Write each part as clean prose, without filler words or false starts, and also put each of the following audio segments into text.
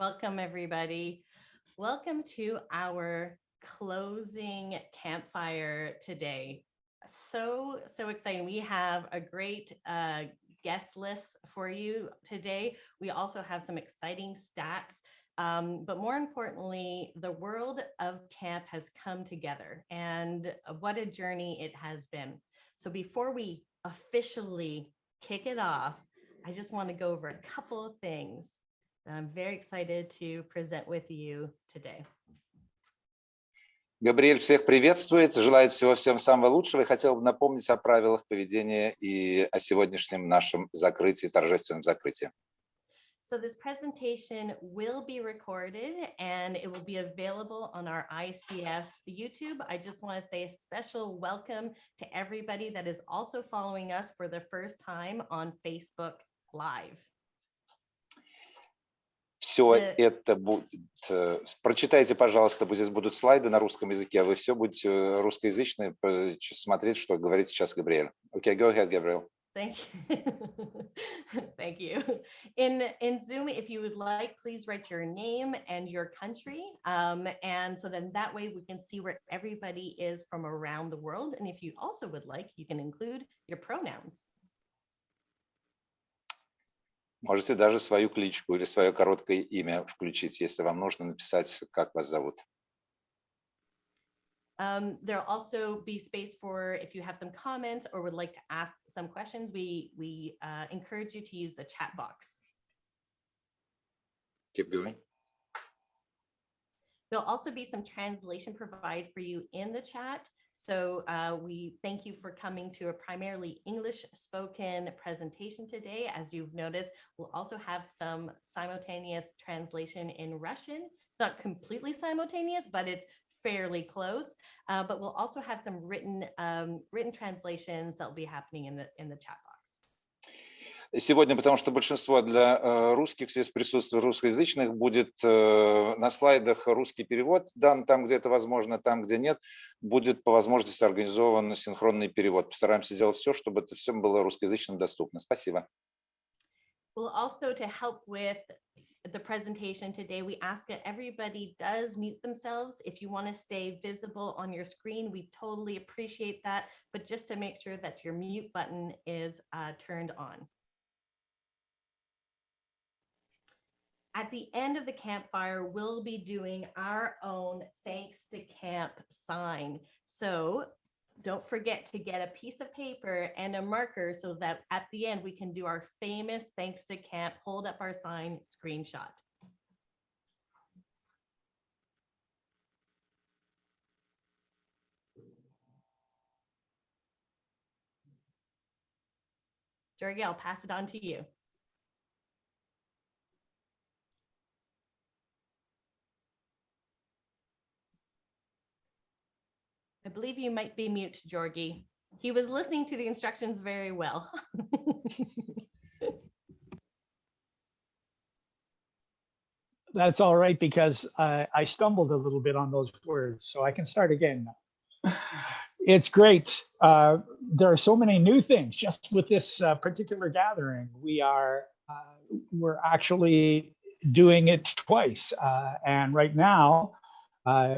Welcome, everybody. Welcome to our closing campfire today. So exciting. We have a great guest list for you today. We also have some exciting stats, but more importantly, the world of camp has come together, and what a journey it has been. So before we officially kick it off, I just want to go over a couple of things that I'm very excited to present with you today. Габриэль всех приветствует, желает всего всем самого лучшего и хотел бы напомнить о правилах поведения и о сегодняшнем нашем закрытии, торжественном закрытии. So this presentation will be recorded and it will be available on our ICF YouTube. I just want to say a special welcome to everybody that is also following us for the first time on Facebook Live. Все это будет... Прочитайте, пожалуйста, здесь будут слайды на русском языке, а вы все будете русскоязычные смотреть, что говорит сейчас Габриэль. Okay, go ahead, Gabriel. Thank you. Thank you. In Zoom, if you would like, please write your name and your country. And so then that way we can see where everybody is from around the world. And if you also would like, you can include your pronouns. Можете даже свою кличку или свое короткое имя включить, если вам нужно написать, как вас зовут. There'll also be space for if you have some comments or would like to ask some questions. We encourage you to use the chat box. Keep going. There'll also be some translation provided for you in the chat. So we thank you for coming to a primarily English spoken presentation today. As you've noticed, we'll also have some simultaneous translation in Russian. It's not completely simultaneous, but it's fairly close. But we'll also have some written translations that will be happening in the chat box. Сегодня, потому что большинство для русских здесь присутствует русскоязычных, будет на слайдах русский перевод, дан там, где это возможно, там, где нет, будет по возможности организован синхронный перевод. Постараемся сделать все, чтобы это все было русскоязычным доступно. Спасибо. We'll also, to help with the presentation today, we ask that everybody does mute themselves. If you want to stay visible on your screen, we totally appreciate that, but just to make sure that your mute button is turned on. At the end of the campfire, we'll be doing our own Thanks to Camp sign. So don't forget to get a piece of paper and a marker so that at the end we can do our famous Thanks to Camp, hold up our sign screenshot. Georgie, I'll pass it on to you. I believe you might be mute, Georgie. He was listening to the instructions very well. That's all right, because I stumbled a little bit on those words, so I can start again now. It's great. There are so many new things just with this particular gathering. We're actually doing it twice, and right now,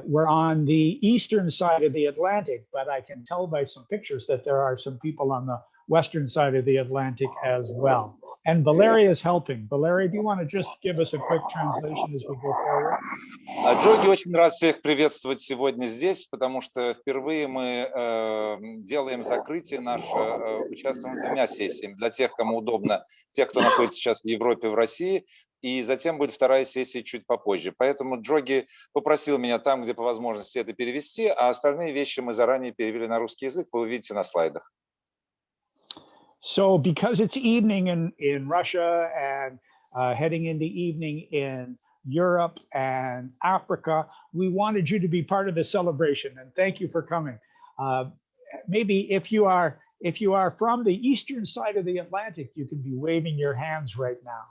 we're on the eastern side of the Atlantic, but I can tell by some pictures that there are some people on the western side of the Atlantic as well. And Valeria is helping. Valeria, do you want to just give us a quick translation as we go forward? Джоги, очень рад всех приветствовать сегодня здесь, потому что впервые мы делаем закрытие наше, участвуем в двумя сессиями. Для тех, кому удобно, тех, кто находится сейчас в Европе, в России, и затем будет вторая сессия чуть попозже. Поэтому Джоги попросил меня там, где по возможности это перевести, а остальные вещи мы заранее перевели на русский язык, вы увидите на слайдах. So because it's evening in Russia and heading into evening in Europe and Africa, we wanted you to be part of the celebration, and thank you for coming. Maybe if you are from the eastern side of the Atlantic, you can be waving your hands right now.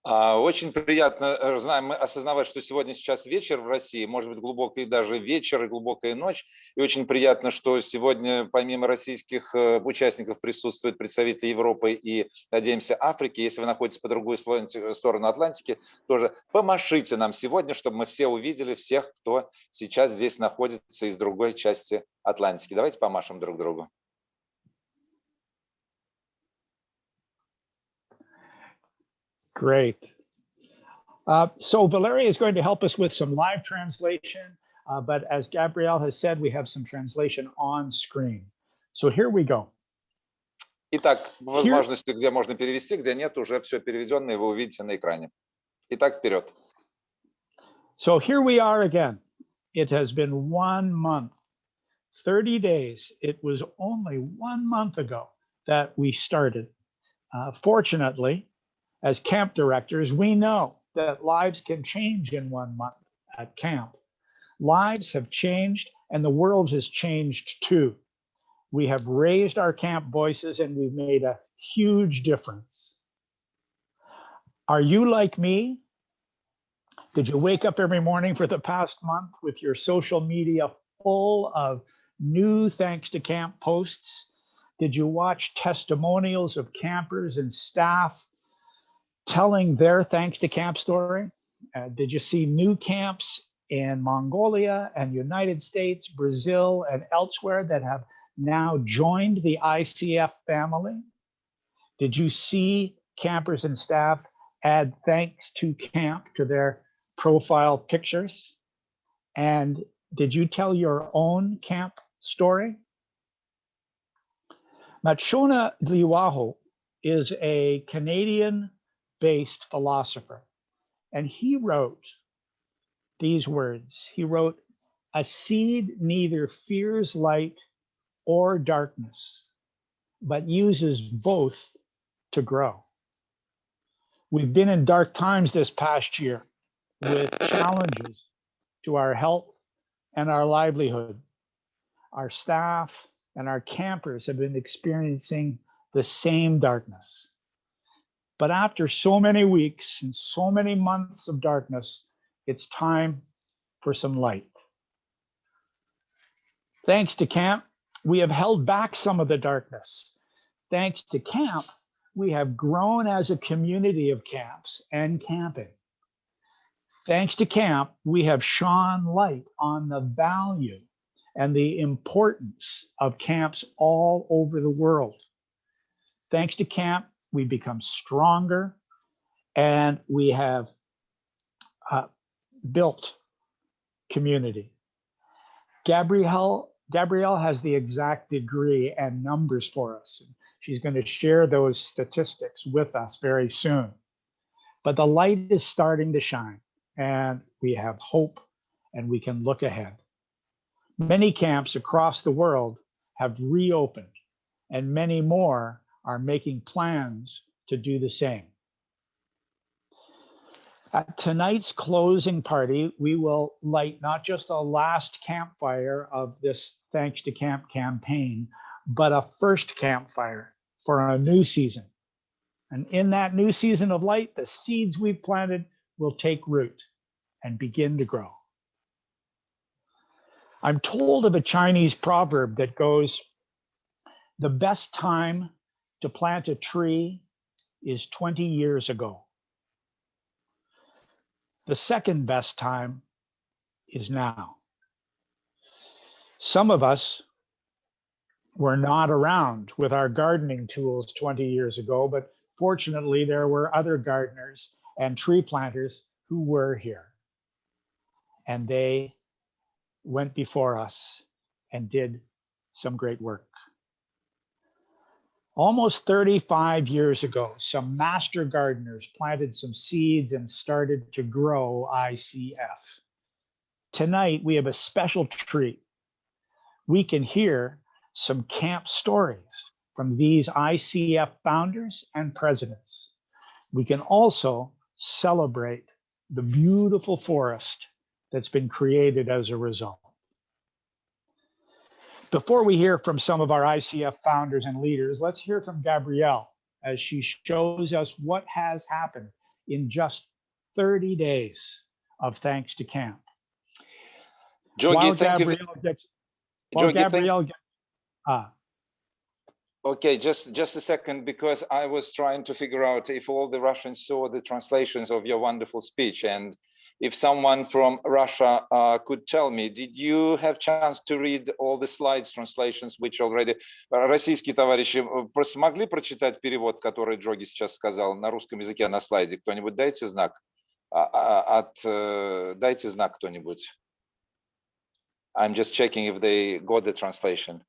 Очень приятно осознавать, что сегодня сейчас вечер в России, может быть, глубокий даже вечер и глубокая ночь. И очень приятно, что сегодня помимо российских участников присутствуют представители Европы и, надеемся, Африки. Если вы находитесь по другую сторону Атлантики, тоже помашите нам сегодня, чтобы мы все увидели всех, кто сейчас здесь находится из другой части Атлантики. Давайте помашем друг другу. Great. So Valeria is going to help us with some live translation, but as Gabrielle has said, we have some translation on screen. So here we go. Итак, возможности, где можно перевести, где нет, уже все переведенное, вы увидите на экране. Итак, вперед. So here we are again. It has been 1 month, 30 days. It was only 1 month ago that we started. Fortunately, as camp directors, we know that lives can change in 1 month at camp. Lives have changed and the world has changed too. We have raised our camp voices and we've made a huge difference. Are you like me? Did you wake up every morning for the past month with your social media full of new thanks to camp posts? Did you watch testimonials of campers and staff telling their thanks to camp story? Did you see new camps in Mongolia and United States, Brazil, and elsewhere that have now joined the ICF family? Did you see campers and staff add thanks to camp to their profile pictures? And did you tell your own camp story? Machona Liwaho is a Canadian-based philosopher, and he wrote these words. He wrote, "A seed neither fears light or darkness, but uses both to grow." We've been in dark times this past year with challenges to our health and our livelihood. Our staff and our campers have been experiencing the same darkness. But after so many weeks and so many months of darkness, it's time for some light. Thanks to camp, we have held back some of the darkness. Thanks to camp, we have grown as a community of camps and camping. Thanks to camp, we have shone light on the value and the importance of camps all over the world. Thanks to camp, we become stronger and we have built community. Gabrielle has the exact degree and numbers for us. She's going to share those statistics with us very soon. But the light is starting to shine and we have hope and we can look ahead. Many camps across the world have reopened and many more are making plans to do the same. At tonight's closing party, we will light not just a last campfire of this Thanks to Camp campaign, but a first campfire for a new season. And in that new season of light, the seeds we've planted will take root and begin to grow. I'm told of a Chinese proverb that goes, "The best time to plant a tree is 20 years ago. The second best time is now." Some of us were not around with our gardening tools 20 years ago, but fortunately there were other gardeners and tree planters who were here. And they went before us and did some great work. Almost 35 years ago, some master gardeners planted some seeds and started to grow ICF. Tonight, we have a special treat. We can hear some camp stories from these ICF founders and presidents. We can also celebrate the beautiful forest that's been created as a result. Before we hear from some of our ICF founders and leaders, let's hear from Gabrielle as she shows us what has happened in just 30 days of Thanks to Camp. Georgie, While thank you. Gabrielle gets, Okay, just a second, because I was trying to figure out if all the Russians saw the translations of your wonderful speech, and if someone from Russia could tell me, did you have chance to read all the slides translations, which already российские товарищи смогли прочитать перевод, который Джоги сейчас сказал на русском языке на слайде? Кто-нибудь дайте знак? Дайте знак кто-нибудь. I'm just checking if they got the translation.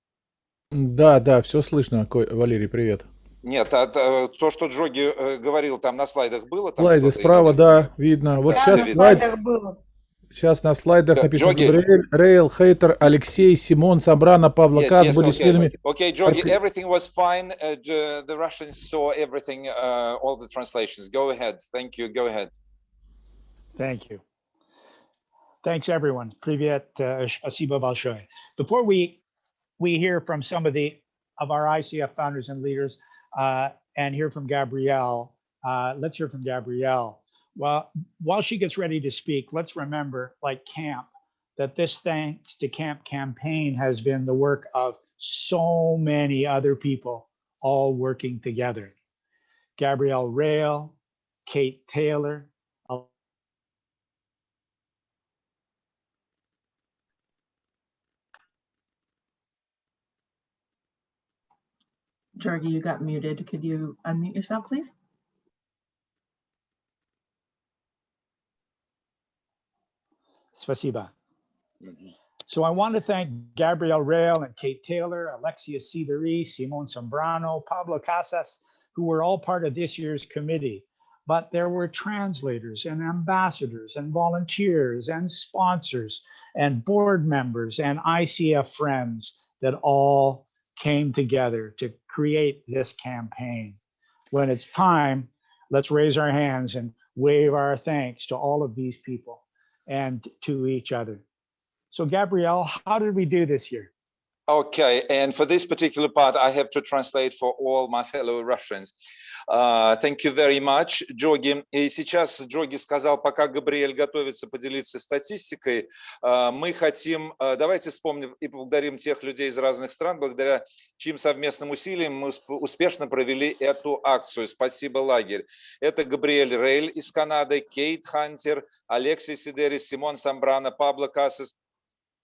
Да, все слышно, Валерий, привет. Нет, то, что Джоги говорил, там на слайдах было? Там слайды справа, да, видно. Вот Да, сейчас на слайдах было. Сейчас на слайдах Да, написано Джоги. Габриэль, Рейл, Хейтер, Алексей, Симон, Собрано, Павло Кас, Yes, были фильмы. okay, Jogi, everything was fine. The Russians saw everything, all the translations. Go ahead. Thank you. Go ahead. thank you. Thanks, everyone. Привет, спасибо большое. Before we hear from some of our ICF founders and leaders and hear from Gabrielle, let's hear from Gabrielle. Well, while she gets ready to speak, let's remember, like Camp, that this Thanks to Camp campaign has been the work of so many other people all working together. Gabrielle Rail, Kate Taylor, Georgie, you got muted. Could you unmute yourself, please? Spasiba. So I want to thank Gabrielle Rail and Kate Taylor, Alexia Sideri, Simon Sombrano, Pablo Casas, who were all part of this year's committee. But there were translators and ambassadors and volunteers and sponsors and board members and ICF friends that all came together to create this campaign. When it's time, let's raise our hands and wave our thanks to all of these people and to each other. So Gabrielle, how did we do this year? Okay, and for this particular part, I have to translate for all my fellow Russians. Thank you very much, Джоги. И сейчас Джоги сказал, пока Габриэль готовится поделиться статистикой, мы хотим, давайте вспомним и поблагодарим тех людей из разных стран, благодаря чьим совместным усилиям мы успешно провели эту акцию. Спасибо, лагерь. Это Габриэль Рейль из Канады, Кейт Хантер, Алексей Сидерис, Симон Самбрано, Пабло Касас.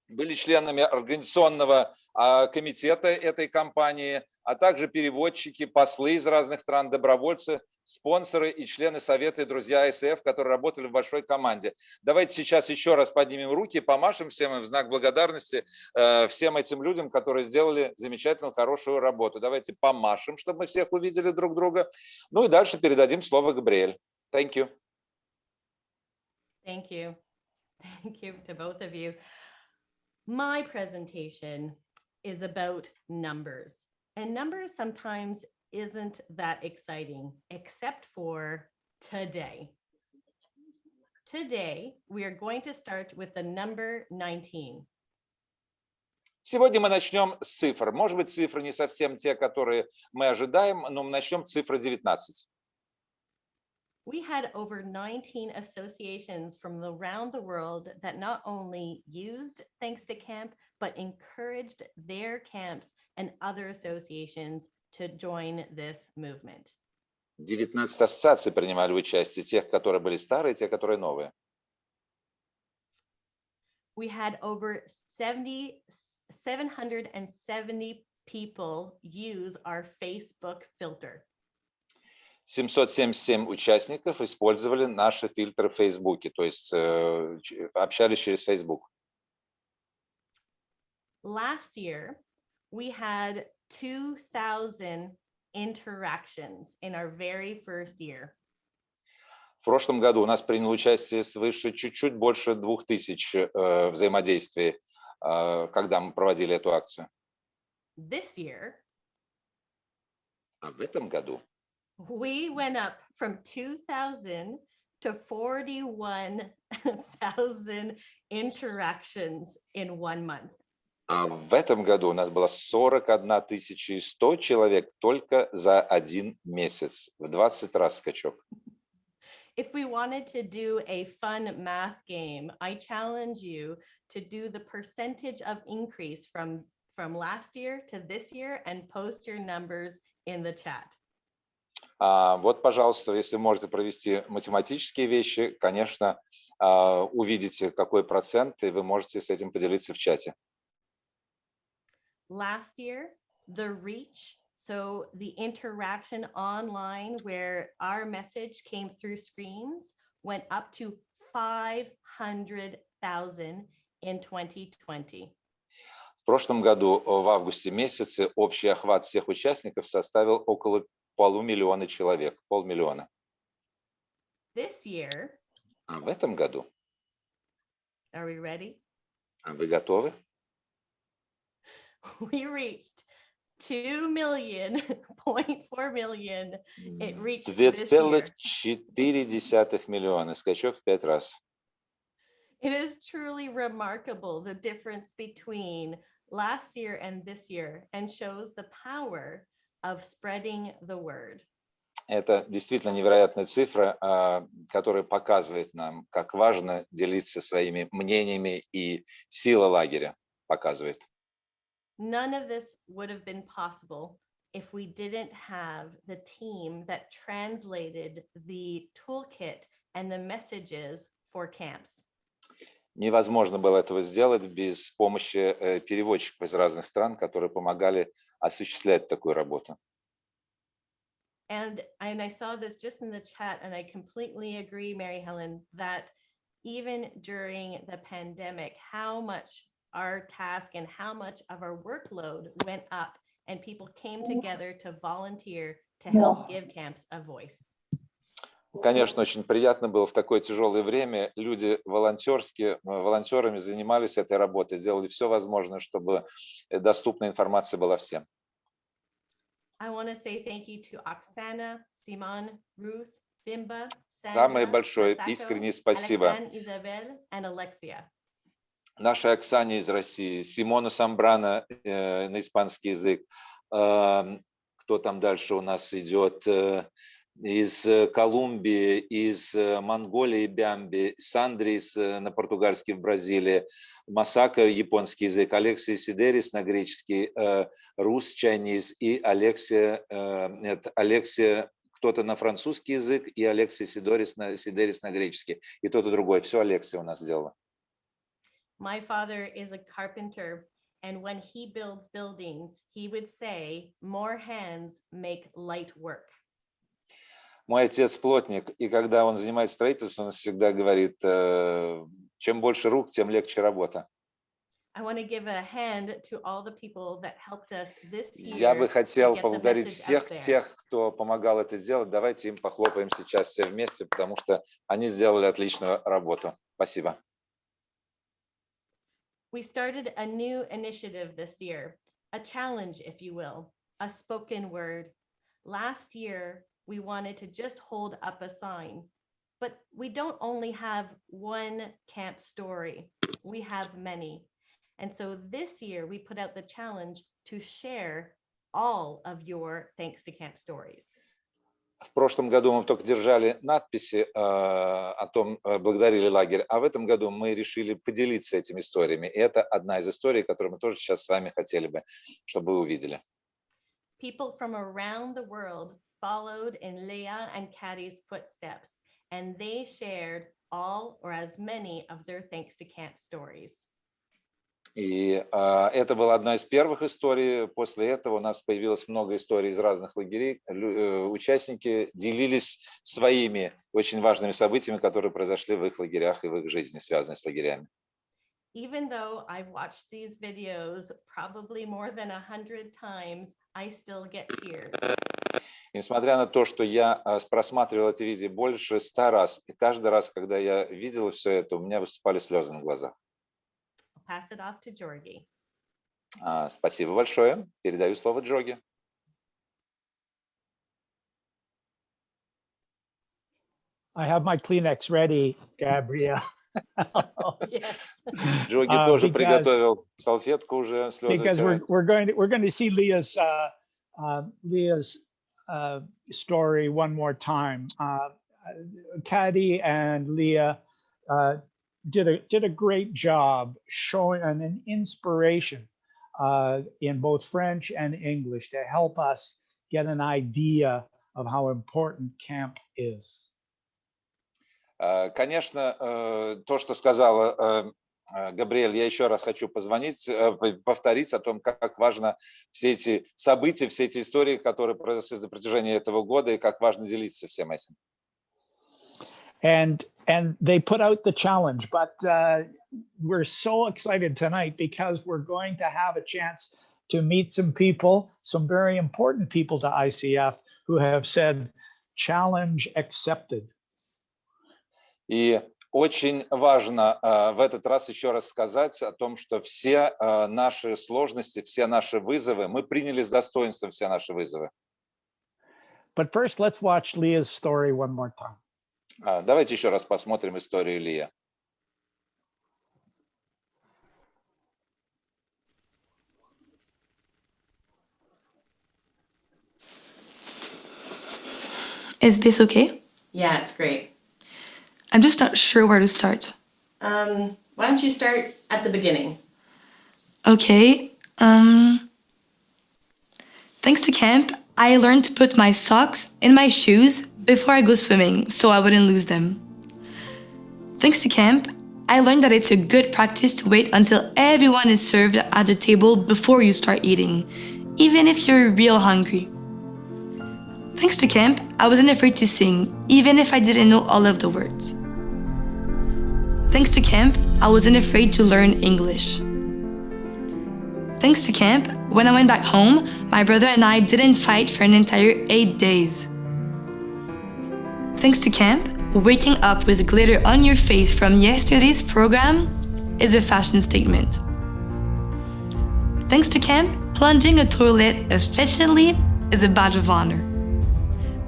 Были членами организационного комитета этой кампании, а также переводчики, послы из разных стран, добровольцы, спонсоры и члены совета и друзья ИСФ, которые работали в большой команде. Давайте сейчас еще раз поднимем руки, помашем всем им в знак благодарности всем этим людям, которые сделали замечательную, хорошую работу. Давайте помашем, чтобы мы всех увидели друг друга. Ну и дальше передадим слово Габриэль. Thank you. Thank you. Thank you to both of you. My presentation is about numbers, and numbers sometimes isn't that exciting, except for today. Today, we are going to start with the number 19. Сегодня мы начнем с цифр. Может быть, цифры не совсем те, которые мы ожидаем, но мы начнем с цифры 19. We had over 19 associations from around the world that not only used Thanks to Camp, but encouraged their camps and other associations to join this movement. 19 ассоциаций принимали участие, тех, которые были старые, те, которые новые. We had over 770 people use our Facebook filter. 777 участников использовали наши фильтры в Фейсбуке, то есть общались через Facebook. Last year, we had 2,000 interactions in our very first year. В прошлом году у нас приняло участие свыше чуть-чуть больше 2000 взаимодействий, когда мы проводили эту акцию. This year, А в этом году we went up from 2,000 to 41,000 interactions in 1 month. А в этом году у нас было 41 100 человек только за 1 месяц. В 20 раз скачок. if we wanted to do a fun math game, I challenge you to do the percentage of increase from last year to this year and post your numbers in the chat. Вот, пожалуйста, если можете провести математические вещи, конечно, увидите, какой процент, и вы можете с этим поделиться в чате. Last year, the reach, so the interaction online where our message came through screens, went up to 500,000 in 2020. В прошлом году, в августе месяце, общий охват всех участников составил около 500 000 человек, 500 000. This year, А в этом году, are we ready? вы готовы? We reached 2.4 million. It reached this year. 2,4 миллиона, скачок в 5 раз. It is truly remarkable, the difference between last year and this year, and shows the power of spreading the word. Это действительно невероятная цифра, которая показывает нам, как важно делиться своими мнениями, и сила лагеря показывает. None of this would have been possible if we didn't have the team that translated the toolkit and the messages for camps. Невозможно было этого сделать без помощи переводчиков из разных стран, которые помогали осуществлять такую работу. And I saw this just in the chat, and I completely agree, Mary Helen, that even during the pandemic, how much our task and how much of our workload went up, and people came together to volunteer to help give camps a voice. Конечно, очень приятно было в такое тяжелое время. Люди волонтерами занимались этой работой, сделали все возможное, чтобы доступная информация была всем. I want to say thank you to Oksana, Simon, Ruth, Bimba, Самое Sandra, большое Masako, искреннее спасибо Alexandre, Isabel, and Alexia. нашей Оксане из России, Симону Самбрана на испанский язык. Кто там дальше у нас идет? Из Колумбии, из Монголии, Бямби, Сандрис на португальский в Бразилии, Масака японский язык, Алексия Сидерис на греческий, Рус Chinese и Алексия кто-то на французский язык и Алексия Сидерис на греческий. И тот и другой. Все Алексия у нас сделала. My father is a carpenter, and when he builds buildings, he would say, more hands make light work. Мой отец плотник, и когда он занимается строительством, он всегда говорит, чем больше рук, тем легче работа. I want to give a hand to all the people that helped us this year. Я бы хотел to get the поблагодарить message всех out there. тех, кто помогал это сделать. Давайте им похлопаем сейчас все вместе, потому что они сделали отличную работу. Спасибо. We started a new initiative this year, a challenge, if you will, a spoken word. Last year, we wanted to just hold up a sign, but we don't only have one camp story, we have many. And so this year we put out the challenge to share all of your Thanks to Camp stories. В прошлом году мы только держали надписи о том, благодарили лагерь, а в этом году мы решили поделиться этими историями. И это одна из историй, которую мы тоже сейчас с вами хотели бы, чтобы вы увидели. People from around the world followed in Leah and Caddy's footsteps, and they shared all or as many of their Thanks to Camp stories. И это была одна из первых историй. После этого у нас появилось много историй из разных лагерей. Участники делились своими очень важными событиями, которые произошли в их лагерях и в их жизни, связанные с лагерями. Even though I've watched these videos probably more than 100 times, I still get tears. Несмотря на то, что я просматривал эти видео больше 100 раз, и каждый раз, когда я видел все это, у меня выступали слезы на глазах. Pass it off to Georgie. Спасибо большое. Передаю слово Джоги. I have my Kleenex ready, Gabrielle. Yes. Джоги тоже приготовил салфетку уже, слезы Because вытирает. we're going to see Leah's story one more time. Caddy and Leah did a great job showing an inspiration in both French and English to help us get an idea of how important camp is. Конечно, то, что сказала Габриэль, я еще раз хочу повторить о том, как важно все эти события, все эти истории, которые произошли на протяжении этого года, и как важно делиться всем этим. And they put out the challenge, but we're so excited tonight because we're going to have a chance to meet some people, some very important people to ICF who have said, challenge accepted. И очень важно в этот раз еще раз сказать о том, что все наши сложности, все наши вызовы, мы приняли с достоинством все наши вызовы. But first, let's watch Leah's story one more time. Давайте еще раз посмотрим историю Лия. Is this okay? Yeah, it's great. I'm just not sure where to start. Why don't you start at the beginning? Okay. Thanks to camp, I learned to put my socks in my shoes before I go swimming so I wouldn't lose them. Thanks to camp, I learned that it's a good practice to wait until everyone is served at the table before you start eating, even if you're real hungry. Thanks to camp, I wasn't afraid to sing, even if I didn't know all of the words. Thanks to camp, I wasn't afraid to learn English. Thanks to camp, when I went back home, my brother and I didn't fight for an entire 8 days. Thanks to camp, waking up with glitter on your face from yesterday's program is a fashion statement. Thanks to camp, plunging a toilet efficiently is a badge of honor.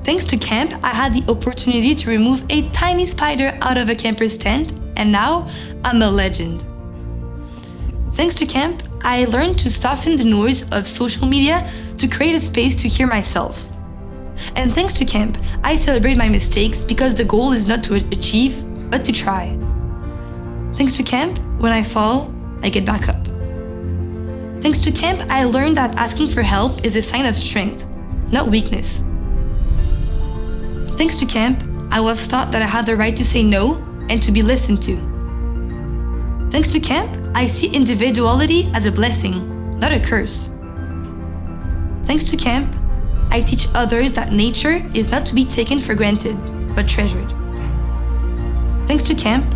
Thanks to camp, I had the opportunity to remove a tiny spider out of a camper's tent, and now I'm a legend. Thanks to camp, I learned to soften the noise of social media to create a space to hear myself. And thanks to camp, I celebrate my mistakes because the goal is not to achieve, but to try. Thanks to camp, when I fall, I get back up. Thanks to camp, I learned that asking for help is a sign of strength, not weakness. Thanks to camp, I was taught that I have the right to say no and to be listened to. Thanks to camp, I see individuality as a blessing, not a curse. Thanks to camp, I teach others that nature is not to be taken for granted, but treasured. Thanks to camp,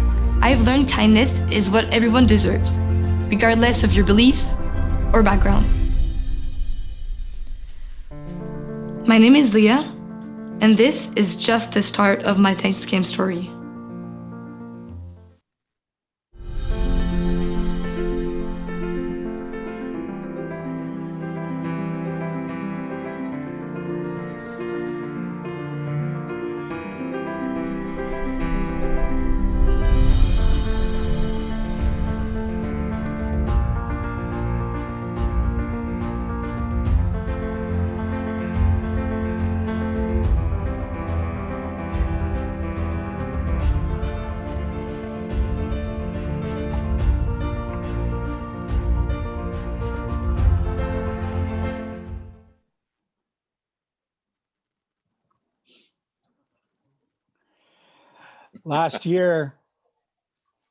I've learned kindness is what everyone deserves, regardless of your beliefs or background. My name is Leah, and this is just the start of my Thanks to Camp story. Last year,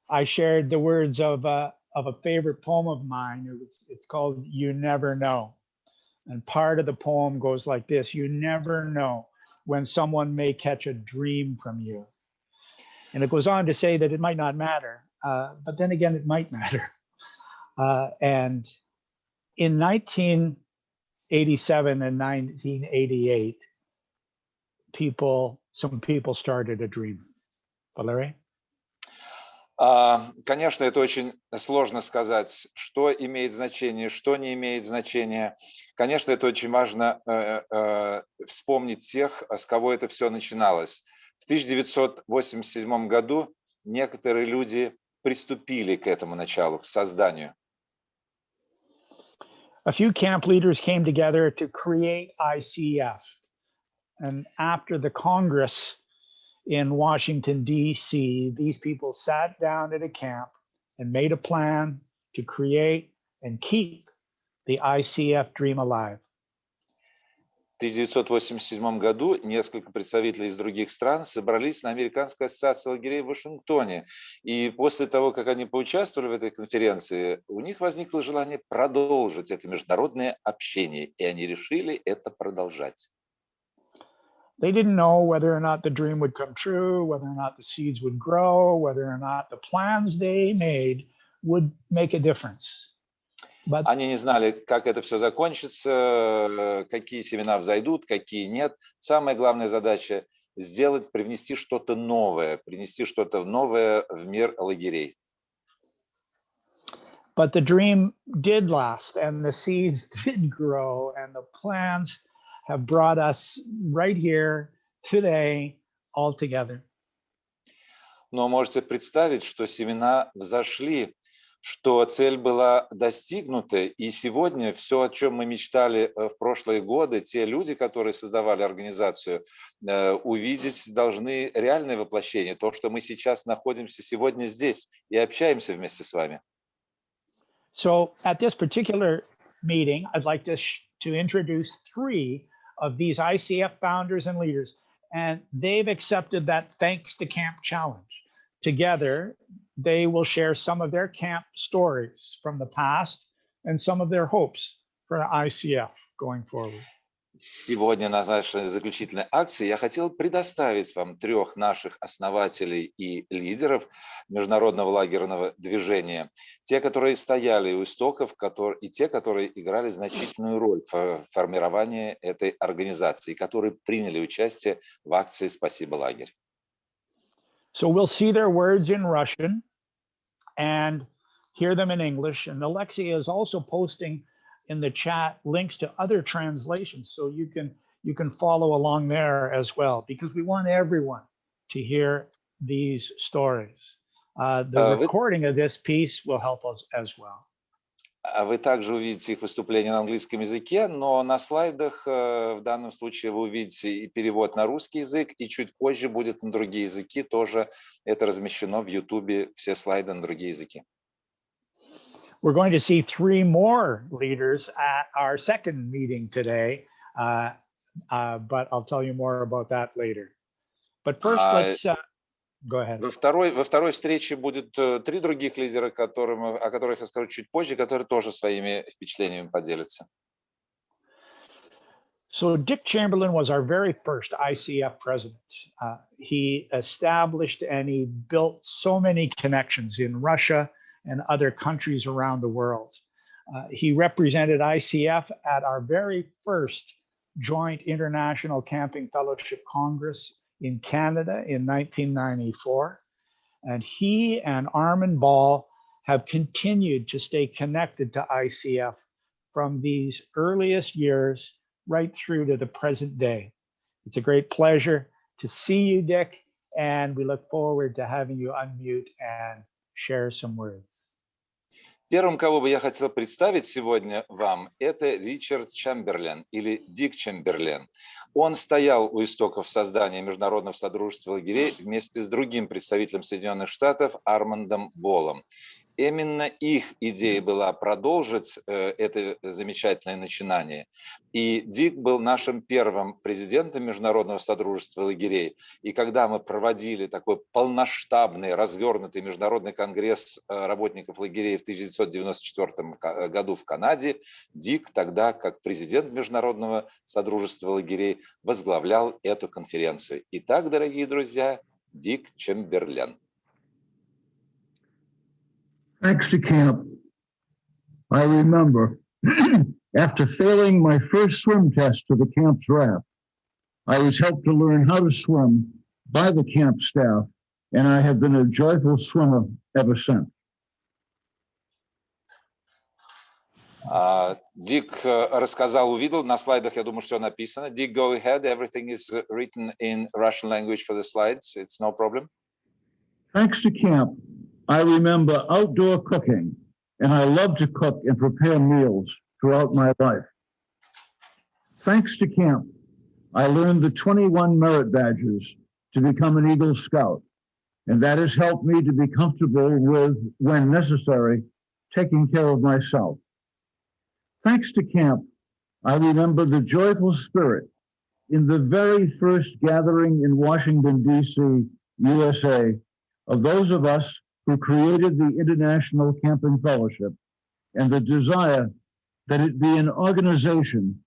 I shared the words of a favorite poem of mine. It's called You Never Know. And part of the poem goes like this: you never know when someone may catch a dream from you. And it goes on to say that it might not matter, but then again, it might matter. And in 1987 and 1988, some people started a dream. Valerie? Конечно, это очень сложно сказать, что имеет значение, что не имеет значения. Конечно, это очень важно вспомнить тех, с кого это все начиналось. В 1987 году некоторые люди приступили к этому началу, к созданию. A few camp leaders came together to create ICF. And after the Congress in Washington, D.C., these people sat down at a camp and made a plan to create and keep the ICF dream alive. В 1987 году несколько представителей из других стран собрались на Американской ассоциации лагерей в Вашингтоне. И после того, как они поучаствовали в этой конференции, у них возникло желание продолжить это международное общение, и они решили это продолжать. They didn't know whether or not the dream would come true, whether or not the seeds would grow, whether or not the plans they made would make a difference. But Они не знали, как это все закончится, какие семена взойдут, какие нет. Самая главная задача – сделать, привнести что-то новое, принести что-то новое в мир лагерей. But the dream did last, and the seeds did grow, and the plans have brought us right here today all together. Но можете представить, что семена взошли, что цель была достигнута, и сегодня все, о чем мы мечтали в прошлые годы, те люди, которые создавали организацию, увидеть должны реальное воплощение, то, что мы сейчас находимся сегодня здесь и общаемся вместе с вами. So at this particular meeting, I'd like to introduce 3 of these ICF founders and leaders, and they've accepted that Thanks to Camp challenge. Together, they will share some of their camp stories from the past and some of their hopes for ICF going forward. Сегодня на нашей заключительной акции я хотел предоставить вам 3 наших основателей и лидеров международного лагерного движения. Те, которые стояли у истоков, и те, которые играли значительную роль в формировании этой организации, которые приняли участие в акции «Спасибо, лагерь». So we'll see their words in Russian and hear them in English. And Alexia is also posting in the chat links to other translations, so you can follow along there as well, because we want everyone to hear these stories. The recording of this piece will help us as well. Вы также увидите их выступления на английском языке, но на слайдах в данном случае вы увидите и перевод на русский язык, и чуть позже будет на другие языки, тоже это размещено в YouTube, все слайды на другие языки. We're going to see 3 more leaders at our second meeting today, but I'll tell you more about that later. But first, let's go ahead. Во второй встрече будет 3 других лидера, о которых я скажу чуть позже, которые тоже своими впечатлениями поделятся. So Dick Chamberlain was our very first ICF president. He established and he built so many connections in Russia and other countries around the world. He represented ICF at our very first joint International Camping Fellowship Congress in Canada in 1994. And he and Armin Ball have continued to stay connected to ICF from these earliest years right through to the present day. It's a great pleasure to see you, Dick, and we look forward to having you unmute and share some words. Первым, кого бы я хотел представить сегодня вам, это Ричард Чемберлен или Дик Чемберлен. Он стоял у истоков создания Международного содружества лагерей вместе с другим представителем Соединенных Штатов Армандом Боллом. Именно их идея была продолжить это замечательное начинание. И Дик был нашим первым президентом Международного содружества лагерей. И когда мы проводили такой полномасштабный, развернутый международный конгресс работников лагерей в 1994 году в Канаде, Дик тогда, как президент Международного содружества лагерей, возглавлял эту конференцию. Итак, дорогие друзья, Дик Чемберлен. Thanks to camp, I remember after failing my first swim test to the camp's raft, I was helped to learn how to swim by the camp staff, and I have been a joyful swimmer ever since. Дик рассказал, увидел, на слайдах, я думаю, что написано. Dick, go ahead, everything is written in Russian language for the slides, it's no problem. Thanks to camp, I remember outdoor cooking, and I love to cook and prepare meals throughout my life. Thanks to camp, I learned the 21 merit badges to become an Eagle Scout, and that has helped me to be comfortable with, when necessary, taking care of myself. Thanks to camp, I remember the joyful spirit in the very first gathering in Washington, D.C., USA, of those of us who created the International Camping Fellowship, and the desire that it be an organization,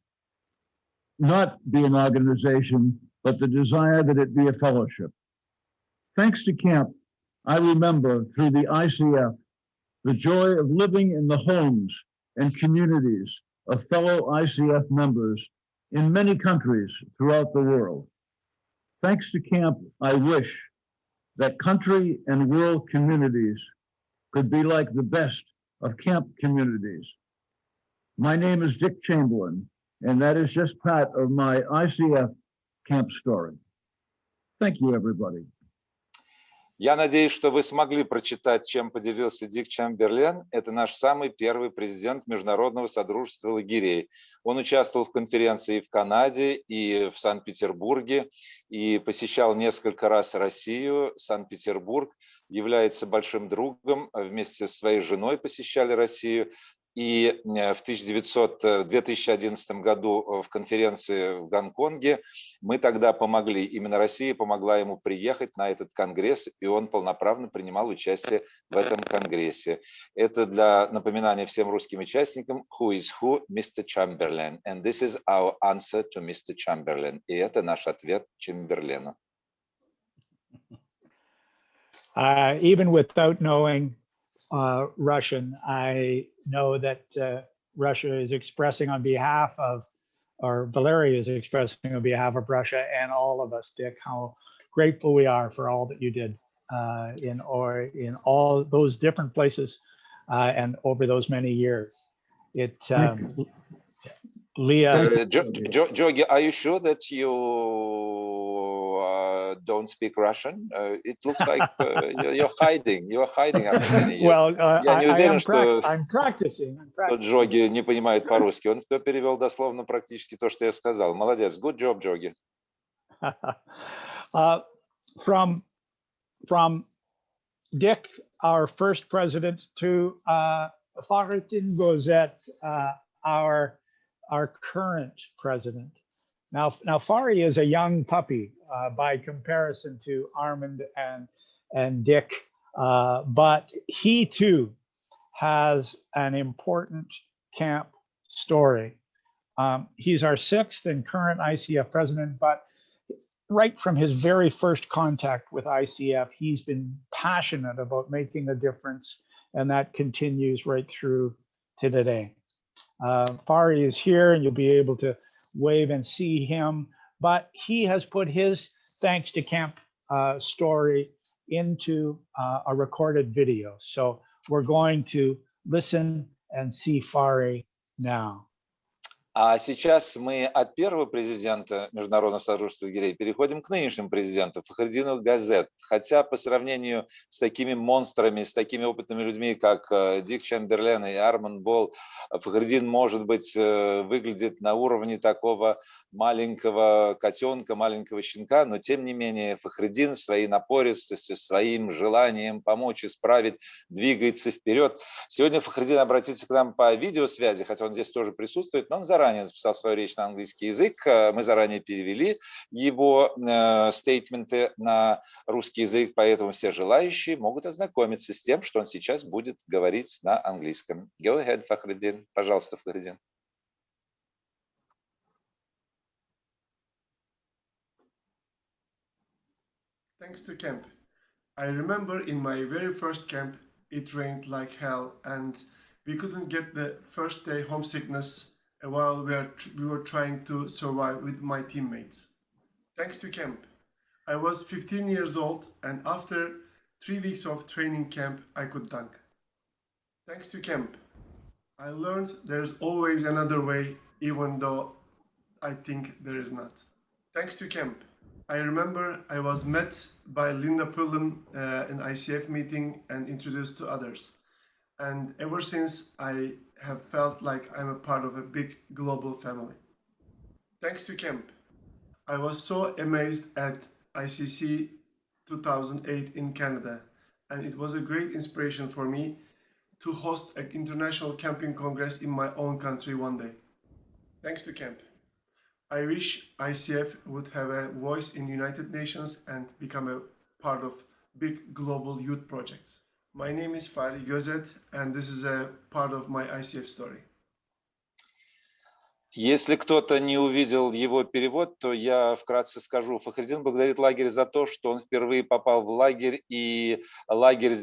not be an organization, but the desire that it be a fellowship. Thanks to camp, I remember through the ICF, the joy of living in the homes and communities of fellow ICF members in many countries throughout the world. Thanks to camp, I wish that country and world communities could be like the best of camp communities. My name is Dick Chamberlain, and that is just part of my ICF camp story. Thank you, everybody. Я надеюсь, что вы смогли прочитать, чем поделился Дик Чемберлен. Это наш самый первый президент Международного содружества лагерей. Он участвовал в конференции в Канаде и в Санкт-Петербурге и посещал несколько раз Россию. Санкт-Петербург является большим другом. Вместе со своей женой посещали Россию. И в 2011 году в конференции в Гонконге мы тогда помогли, именно Россия помогла ему приехать на этот конгресс, и он полноправно принимал участие в этом конгрессе. Это для напоминания всем русским участникам who is who, Mr. Chamberlain. And this is our answer to Mr. Chamberlain. И это наш ответ Чемберлену. Even without knowing Russian, I know that Russia is expressing on behalf of, or Valeria is expressing on behalf of Russia and all of us, Dick, how grateful we are for all that you did in all those different places and over those many years. Leah. Jogi, are you sure that you don't speak Russian? It looks like you're hiding. You're hiding after many years. Well, Я не уверен, что I'm practicing. Джоги не понимает по-русски. Он все перевел дословно практически то, что я сказал. Молодец. Good job, Джоги. From Dick, our first president, to Fahrettin Gozet, our current president. Now Fari is a young puppy by comparison to Armand and Dick, but he too has an important camp story. He's our sixth and current ICF president, but right from his very first contact with ICF, he's been passionate about making a difference, and that continues right through to today. Fari is here, and you'll be able to wave and see him, but he has put his thanks to camp story into a recorded video. So we're going to listen and see Fari now. А сейчас мы от первого президента Международного содружества лагерей переходим к нынешнему президенту Фахриддину Газет. Хотя по сравнению с такими монстрами, с такими опытными людьми, как Дик Чемберлен и Арман Бол, Фахриддин, может быть, выглядит на уровне такого маленького котенка, маленького щенка, но тем не менее Фахриддин своей напористостью, своим желанием помочь исправить, двигается вперед. Сегодня Фахриддин обратится к нам по видеосвязи, хотя он здесь тоже присутствует, но он заранее записал свою речь на английский язык, мы заранее перевели его стейтменты на русский язык, поэтому все желающие могут ознакомиться с тем, что он сейчас будет говорить на английском. Go ahead, Фахриддин. Пожалуйста, Фахриддин. Thanks to camp. I remember in my very first camp, it rained like hell and we couldn't get the first day homesickness while we were trying to survive with my teammates. Thanks to camp. I was 15 years old and after 3 weeks of training camp, I could dunk. Thanks to camp. I learned there's always another way, even though I think there is not. Thanks to camp. I remember I was met by Linda Pullen in ICF meeting and introduced to others. And ever since, I have felt like I'm a part of a big global family. Thanks to camp. I was so amazed at ICC 2008 in Canada, and it was a great inspiration for me to host an international camping congress in my own country one day. Thanks to camp, I wish ICF would have a voice in United Nations and become a part of big global youth projects. My name is Fari Gözet, and this is a part of my ICF story. Если кто-то не увидел его перевод, то я вкратце скажу. Фахриддин благодарит лагерь за то, что он впервые попал в лагерь, и лагерь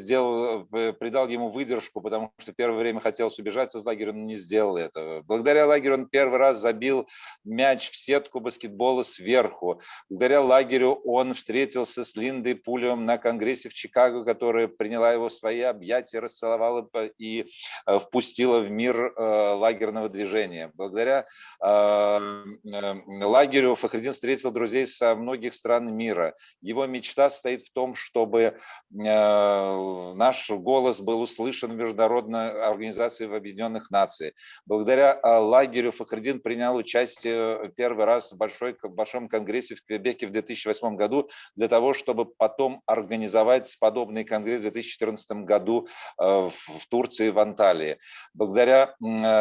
придал ему выдержку, потому что первое время хотелось убежать из лагеря, но не сделал этого. Благодаря лагерю он первый раз забил мяч в сетку баскетбола сверху. Благодаря лагерю он встретился с Линдой Пулем на конгрессе в Чикаго, которая приняла его в свои объятия, расцеловала и впустила в мир лагерного движения. Благодаря лагерю Фахриддин встретил друзей со многих стран мира. Его мечта состоит в том, чтобы наш голос был услышан в Международной организации Объединенных Наций. Благодаря лагерю Фахриддин принял участие первый раз в большом конгрессе в Квебеке в 2008 году для того, чтобы потом организовать подобный конгресс в 2014 году в Турции, в Анталии. Благодаря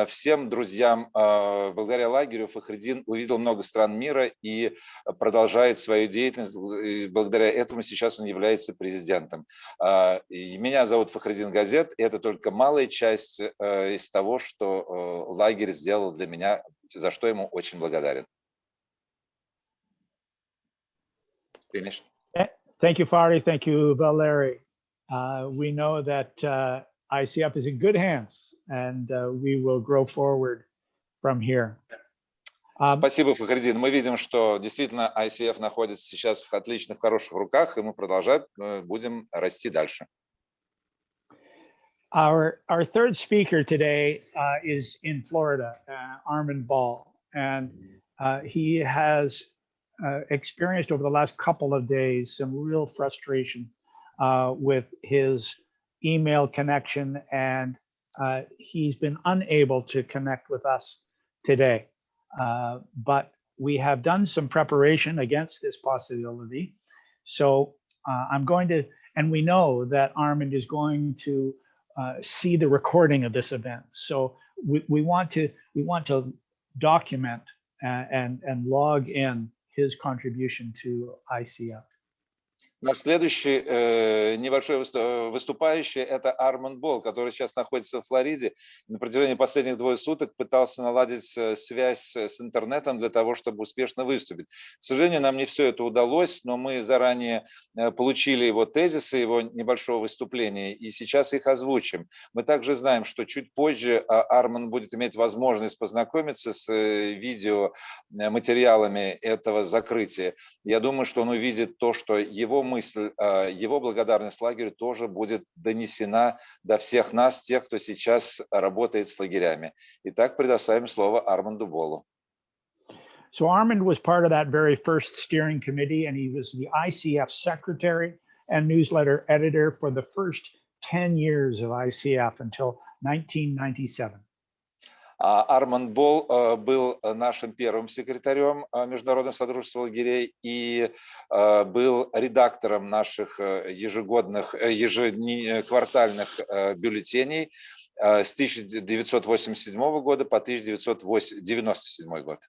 всем друзьям, благодаря лагерю Фахриддин увидел много стран мира и продолжает свою деятельность. И благодаря этому сейчас он является президентом. Меня зовут Фахриддин Газет. Это только малая часть из того, что лагерь сделал для меня, за что ему очень благодарен. Finish. Thank you, Fari. Thank you, Valery. We know that ICF is in good hands, and we will grow forward from here. Спасибо, Фахриддин. Мы видим, что действительно ICF находится сейчас в отличных, хороших руках, и мы продолжать будем расти дальше. Our third speaker today is in Florida, Armin Ball, and he has experienced over the last couple of days some real frustration with his email connection, and he's been unable to connect with us today. But we have done some preparation against this possibility. So I'm going to, and we know that Armin is going to see the recording of this event. So we want to document and log in his contribution to ICF. Наш следующий небольшой выступающий – это Арман Болл, который сейчас находится в Флориде. На протяжении последних 2 суток пытался наладить связь с интернетом для того, чтобы успешно выступить. К сожалению, нам не все это удалось, но мы заранее получили его тезисы, его небольшого выступления, и сейчас их озвучим. Мы также знаем, что чуть позже Арман будет иметь возможность познакомиться с видеоматериалами этого закрытия. Я думаю, что он увидит то, что его мысль, его благодарность лагерю тоже будет донесена до всех нас, тех, кто сейчас работает с лагерями. Итак, предоставим слово Арманду Боллу. So Armand was part of that very first steering committee, and he was the ICF secretary and newsletter editor for the first 10 years of ICF until 1997. Арман Болл был нашим первым секретарем Международного содружества лагерей и был редактором наших ежеквартальных бюллетеней с 1987 года по 1997 год.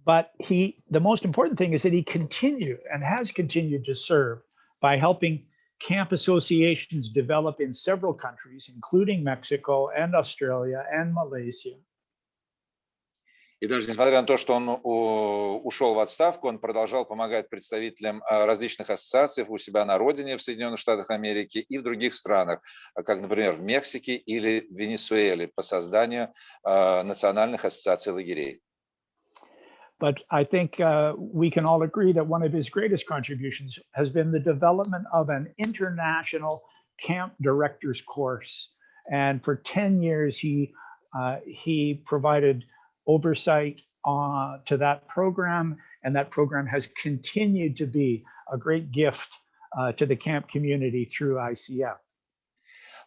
But the most important thing is that he continued and has continued to serve by helping camp associations develop in several countries, including Mexico and Australia and Malaysia. И даже несмотря на то, что он ушел в отставку, он продолжал помогать представителям различных ассоциаций у себя на родине в Соединенных Штатах Америки и в других странах, как, например, в Мексике или в Венесуэле по созданию национальных ассоциаций лагерей. But I think we can all agree that one of his greatest contributions has been the development of an international camp directors course. And for 10 years, he provided oversight to that program, and that program has continued to be a great gift to the camp community through ICF.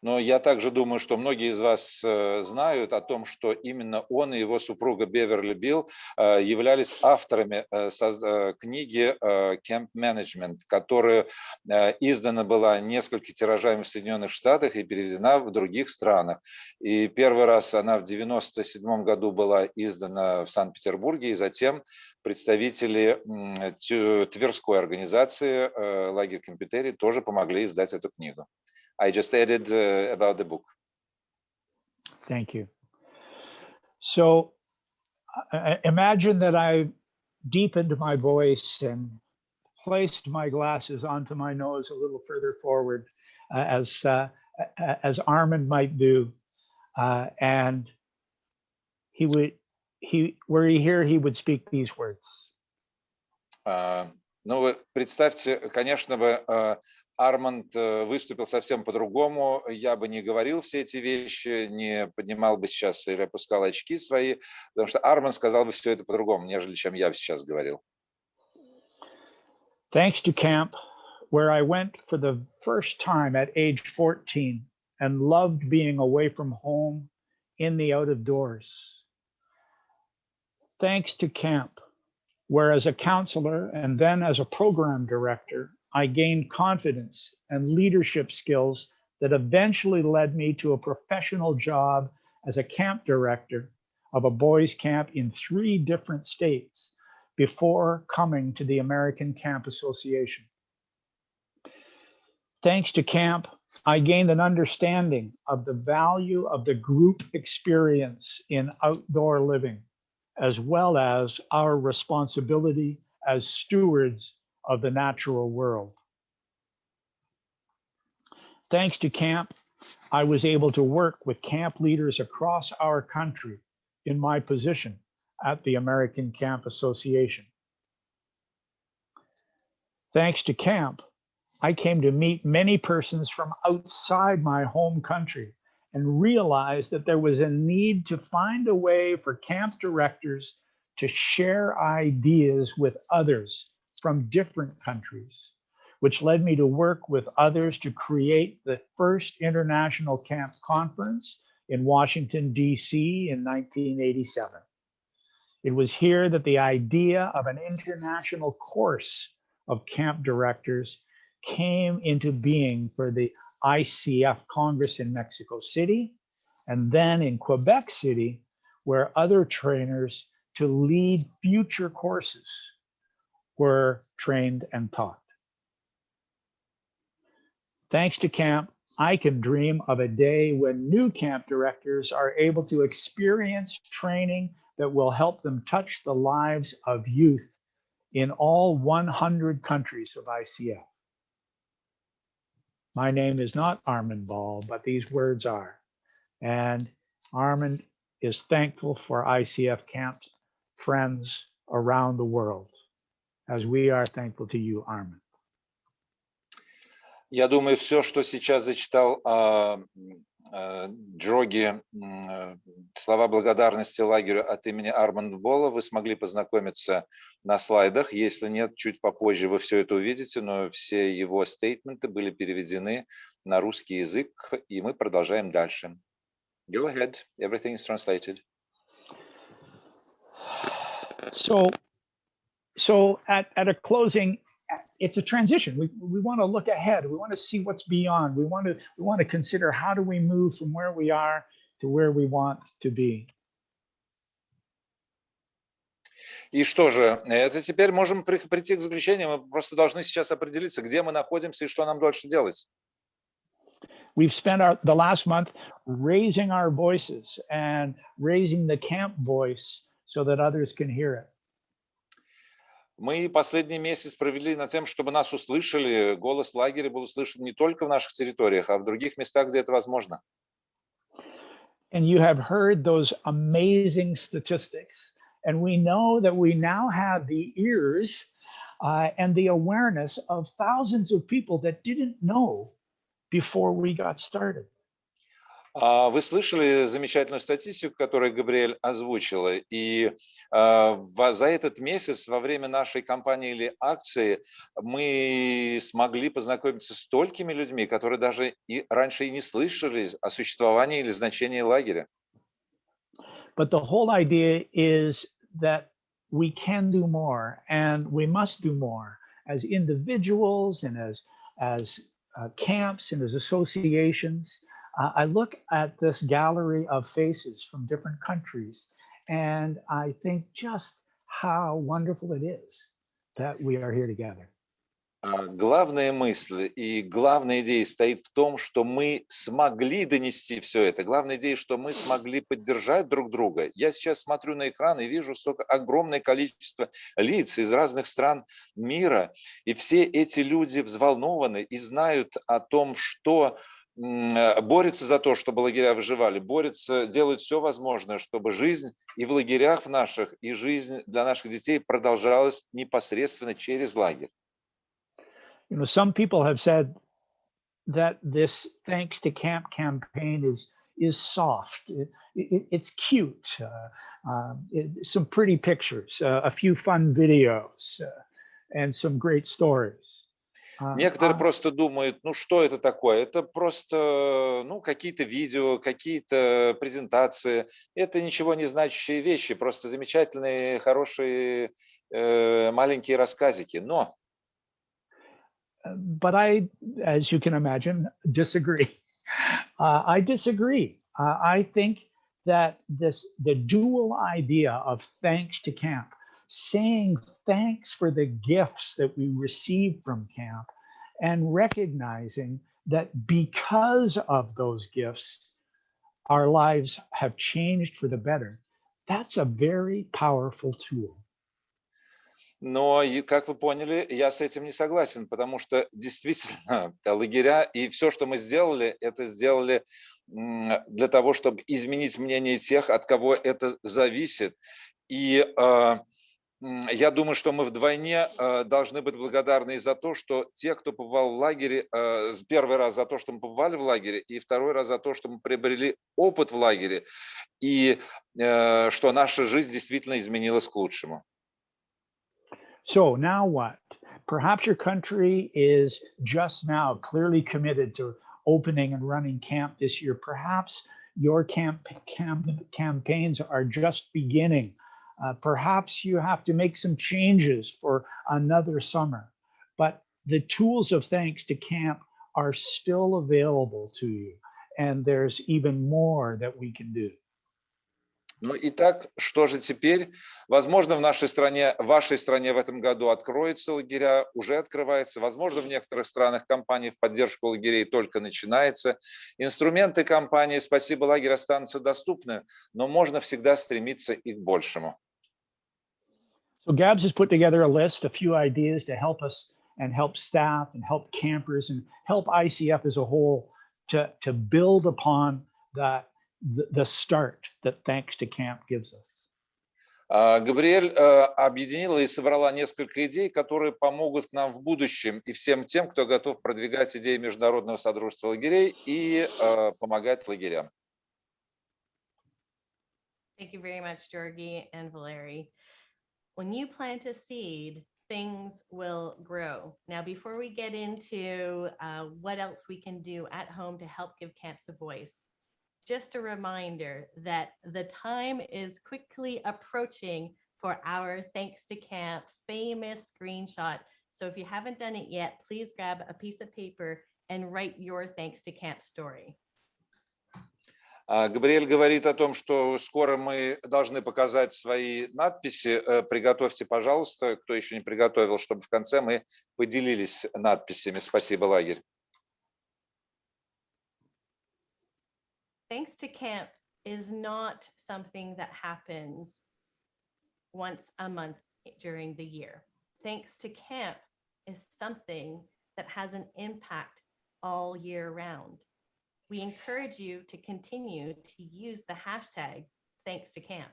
Но я также думаю, что многие из вас знают о том, что именно он и его супруга Беверли Билл являлись авторами книги Camp Management, которая издана была несколько тиражами в Соединенных Штатах и переведена в других странах. И первый раз она в 1997 году была издана в Санкт-Петербурге, и затем представители Тверской организации «Лагерь Кампитерий» тоже помогли издать эту книгу. I just added about the book. Thank you. So imagine that I deepened my voice and placed my glasses onto my nose a little further forward, as Armand might do, and he would speak these words. Ну, вы представьте, конечно бы, Арманд выступил совсем по-другому. Я бы не говорил все эти вещи, не поднимал бы сейчас или опускал очки свои, потому что Арманд сказал бы все это по-другому, нежели чем я сейчас говорил. Thanks to camp, where I went for the first time at age 14 and loved being away from home in the out of doors. Thanks to camp, where as a counselor and then as a program director, I gained confidence and leadership skills that eventually led me to a professional job as a camp director of a boys' camp in 3 different states before coming to the American Camp Association. Thanks to camp, I gained an understanding of the value of the group experience in outdoor living, as well as our responsibility as stewards of the natural world. Thanks to camp, I was able to work with camp leaders across our country in my position at the American Camp Association. Thanks to camp, I came to meet many persons from outside my home country and realized that there was a need to find a way for camp directors to share ideas with others from different countries, which led me to work with others to create the first International Camp Conference in Washington, D.C. in 1987. It was here that the idea of an international course of camp directors came into being for the ICF Congress in Mexico City, and then in Quebec City, where other trainers to lead future courses were trained and taught. Thanks to camp, I can dream of a day when new camp directors are able to experience training that will help them touch the lives of youth in all 100 countries of ICF. My name is not Armand Ball, but these words are. And Armand is thankful for ICF camps, friends around the world, as we are thankful to you, Armand. Я думаю, все, что сейчас зачитал Джоги, слова благодарности лагерю от имени Арманд Болла, вы смогли познакомиться на слайдах. Если нет, чуть попозже вы все это увидите, но все его стейтменты были переведены на русский язык, и мы продолжаем дальше. Go ahead, everything is translated. So at a closing, it's a transition. We want to look ahead. We want to see what's beyond. We want to consider how do we move from where we are to where we want to be. И что же, это теперь можем прийти к заключению. Мы просто должны сейчас определиться, где мы находимся и что нам дальше делать. We've spent the last month raising our voices and raising the camp voice so that others can hear it. Мы последний месяц провели над тем, чтобы нас услышали, голос лагеря был услышан не только в наших территориях, а в других местах, где это возможно. And you have heard those amazing statistics. And we know that we now have the ears and the awareness of thousands of people that didn't know before we got started. Вы слышали замечательную статистику, которую Габриэль озвучила, и за этот месяц во время нашей кампании или акции мы смогли познакомиться с столькими людьми, которые даже и раньше и не слышали о существовании или значении лагеря. But the whole idea is that we can do more and we must do more as individuals and as camps and as associations. I look at this gallery of faces from different countries, and I think just how wonderful it is that we are here together. Главная мысль и главная идея стоит в том, что мы смогли донести все это. Главная идея, что мы смогли поддержать друг друга. Я сейчас смотрю на экран и вижу столько огромное количество лиц из разных стран мира. И все эти люди взволнованы и знают о том, что борются за то, чтобы лагеря выживали, борются, делают все возможное, чтобы жизнь и в лагерях наших, и жизнь для наших детей продолжалась непосредственно через лагерь. You know, some people have said that this Thanks to Camp campaign is soft. It's cute. Some pretty pictures, a few fun videos, and some great stories. Некоторые просто думают, ну что это такое? Это просто какие-то видео, какие-то презентации. Это ничего не значащие вещи, просто замечательные, хорошие маленькие рассказики. Но But I, as you can imagine, disagree. I disagree. I think that the dual idea of thanks to camp, saying thanks for the gifts that we receive from camp, and recognizing that because of those gifts, our lives have changed for the better. That's a very powerful tool. Но, как вы поняли, я с этим не согласен, потому что действительно лагеря и все, что мы сделали, это сделали для того, чтобы изменить мнение тех, от кого это зависит. И я думаю, что мы вдвойне должны быть благодарны за то, что те, кто побывал в лагере, первый раз за то, что мы побывали в лагере, и второй раз за то, что мы приобрели опыт в лагере, и что наша жизнь действительно изменилась к лучшему. So now what? Perhaps your country is just now clearly committed to opening and running camp this year. Perhaps your campaigns are just beginning. Perhaps you have to make some changes for another summer. But the tools of Thanks to Camp are still available to you. And there's even more that we can do. Ну, итак, что же теперь? Возможно, в нашей стране, в вашей стране в этом году откроются лагеря, уже открывается. Возможно, в некоторых странах кампания в поддержку лагерей только начинается. Инструменты кампании «Спасибо, лагерь» останутся доступны, но можно всегда стремиться и к большему. So Gabs has put together a list, a few ideas to help us and help staff and help campers and help ICF as a whole to build upon the start that Thanks to Camp gives us. Габриэль объединила и собрала несколько идей, которые помогут нам в будущем и всем тем, кто готов продвигать идеи Международного содружества лагерей и помогать лагерям. Thank you very much, Georgi and Valerie. When you plant a seed, things will grow. Now, before we get into what else we can do at home to help give camps a voice, just a reminder that the time is quickly approaching for our Thanks to Camp famous screenshot. So if you haven't done it yet, please grab a piece of paper and write your Thanks to Camp story. Габриэль говорит о том, что скоро мы должны показать свои надписи. Приготовьте, пожалуйста, кто еще не приготовил, чтобы в конце мы поделились надписями. Спасибо, лагерь. Thanks to Camp is not something that happens once a month during the year. Thanks to Camp is something that has an impact all year round. We encourage you to continue to use the hashtag Thanks to Camp.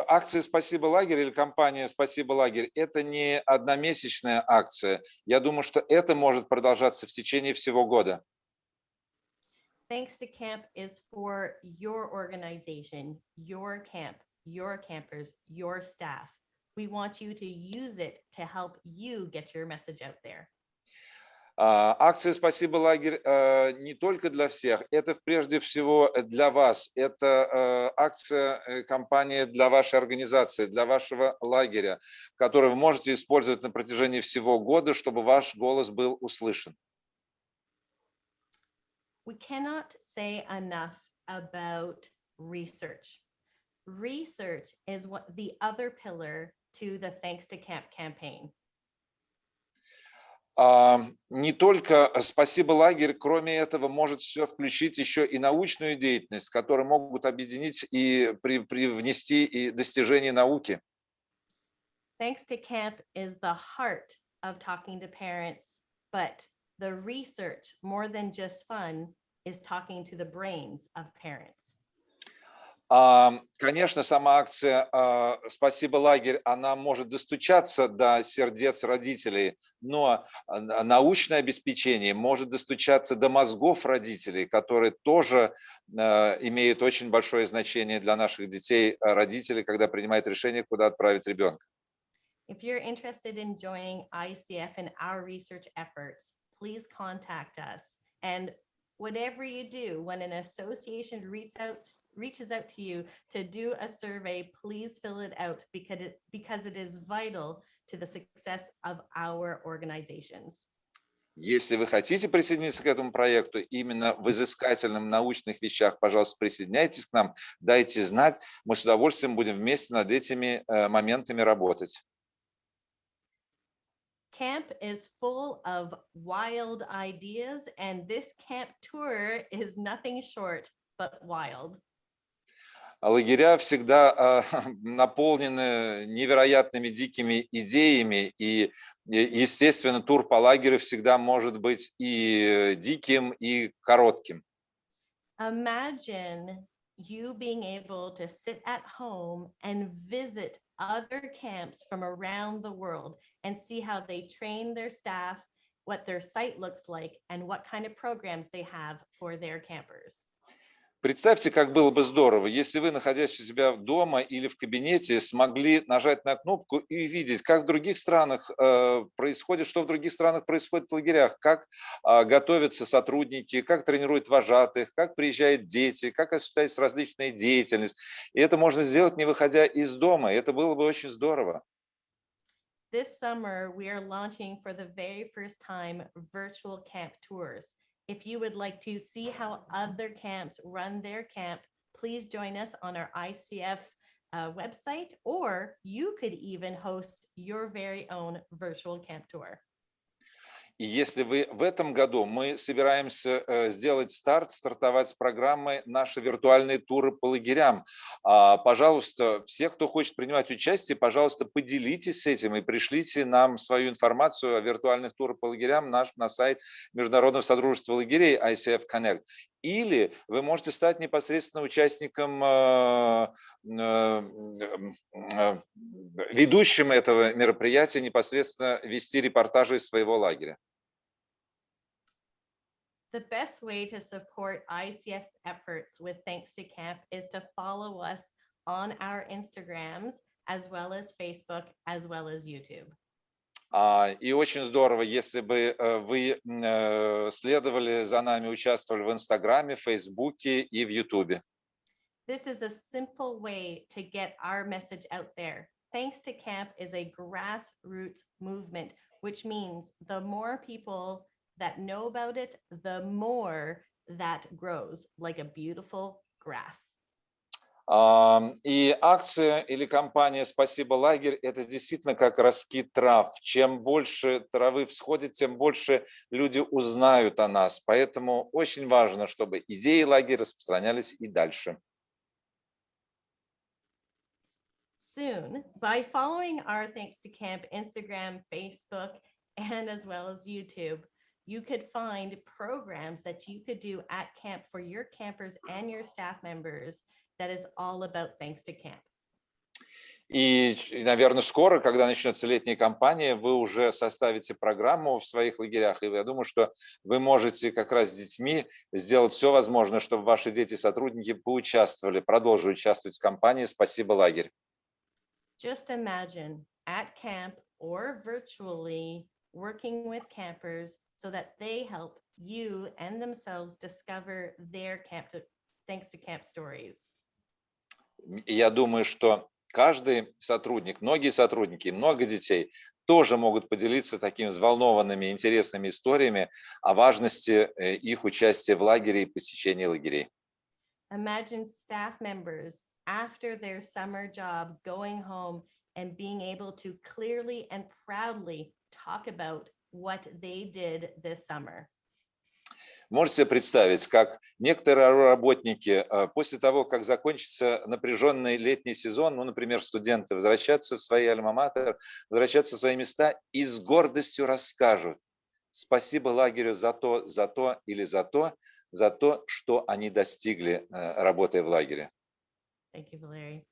Акция «Спасибо, лагерь» или кампания «Спасибо, лагерь» – это не одномесячная акция. Я думаю, что это может продолжаться в течение всего года. Thanks to Camp is for your organization, your camp, your campers, your staff. We want you to use it to help you get your message out there. Акция «Спасибо, лагерь» не только для всех, это прежде всего для вас. Это акция, кампания для вашей организации, для вашего лагеря, которую вы можете использовать на протяжении всего года, чтобы ваш голос был услышан. We cannot say enough about research. Research is what the other pillar to the Thanks to Camp campaign. Не только «Спасибо, лагерь», кроме этого, может все включить еще и научную деятельность, которые могут объединить и привнести и достижения науки. Thanks to Camp is the heart of talking to parents, but the research, more than just fun, is talking to the brains of parents. Конечно, сама акция «Спасибо, лагерь», она может достучаться до сердец родителей, но научное обеспечение может достучаться до мозгов родителей, которые тоже имеют очень большое значение для наших детей, родителей, когда принимают решение, куда отправить ребенка. If you're interested in joining ICF in our research efforts, please contact us. And whatever you do, when an association reaches out to you to do a survey, please fill it out because it is vital to the success of our organizations. Если вы хотите присоединиться к этому проекту, именно в изыскательных научных вещах, пожалуйста, присоединяйтесь к нам, дайте знать, мы с удовольствием будем вместе над этими моментами работать. Camp is full of wild ideas, and this camp tour is nothing short but wild. Лагеря всегда наполнены невероятными дикими идеями, и, естественно, тур по лагерю всегда может быть и диким, и коротким. Imagine you being able to sit at home and visit other camps from around the world and see how they train their staff, what their site looks like, and what kind of programs they have for their campers. Представьте, как было бы здорово, если вы, находясь у себя дома или в кабинете, смогли нажать на кнопку и увидеть, как в других странах происходит, что в других странах происходит в лагерях, как готовятся сотрудники, как тренируют вожатых, как приезжают дети, как осуществляется различная деятельность. И это можно сделать, не выходя из дома. И это было бы очень здорово. This summer, we are launching for the very first time virtual camp tours. If you would like to see how other camps run their camp, please join us on our ICF website, or you could even host your very own virtual camp tour. И если вы в этом году мы собираемся стартовать с программой «Наши виртуальные туры по лагерям». Пожалуйста, все, кто хочет принимать участие, пожалуйста, поделитесь с этим и пришлите нам свою информацию о виртуальных турах по лагерям на сайт Международного содружества лагерей ICF Connect. Или вы можете стать непосредственно участником, ведущим этого мероприятия, непосредственно вести репортажи из своего лагеря. The best way to support ICF's efforts with Thanks to Camp is to follow us on our Instagrams, as well as Facebook, as well as YouTube. И очень здорово, если бы вы следовали за нами, участвовали в Инстаграме, Фейсбуке и в Ютубе. This is a simple way to get our message out there. Thanks to Camp is a grassroots movement, which means the more people that know about it, the more that grows like a beautiful grass. И акция или кампания «Спасибо, лагерь» — это действительно как раскид трав. Чем больше травы всходит, тем больше люди узнают о нас. Поэтому очень важно, чтобы идеи лагеря распространялись и дальше. Soon, by following our Thanks to Camp Instagram, Facebook, and as well as YouTube, you could find programs that you could do at camp for your campers and your staff members that is all about Thanks to Camp. И, наверное, скоро, когда начнется летняя кампания, вы уже составите программу в своих лагерях. И я думаю, что вы можете как раз с детьми сделать все возможное, чтобы ваши дети-сотрудники поучаствовали, продолжили участвовать в кампании «Спасибо, лагерь». Just imagine at camp or virtually working with campers so that they help you and themselves discover their camp thanks to camp stories. И я думаю, что каждый сотрудник, многие сотрудники, много детей тоже могут поделиться такими взволнованными, интересными историями о важности их участия в лагере и посещении лагерей. Imagine staff members after their summer job going home and being able to clearly and proudly talk about what they did this summer. Можете себе представить, как некоторые работники после того, как закончится напряженный летний сезон, ну, например, студенты возвращаются в свои альма-матер, возвращаются в свои места и с гордостью расскажут: спасибо лагерю за то или за то, что они достигли, работая в лагере. Thank you, Valerie.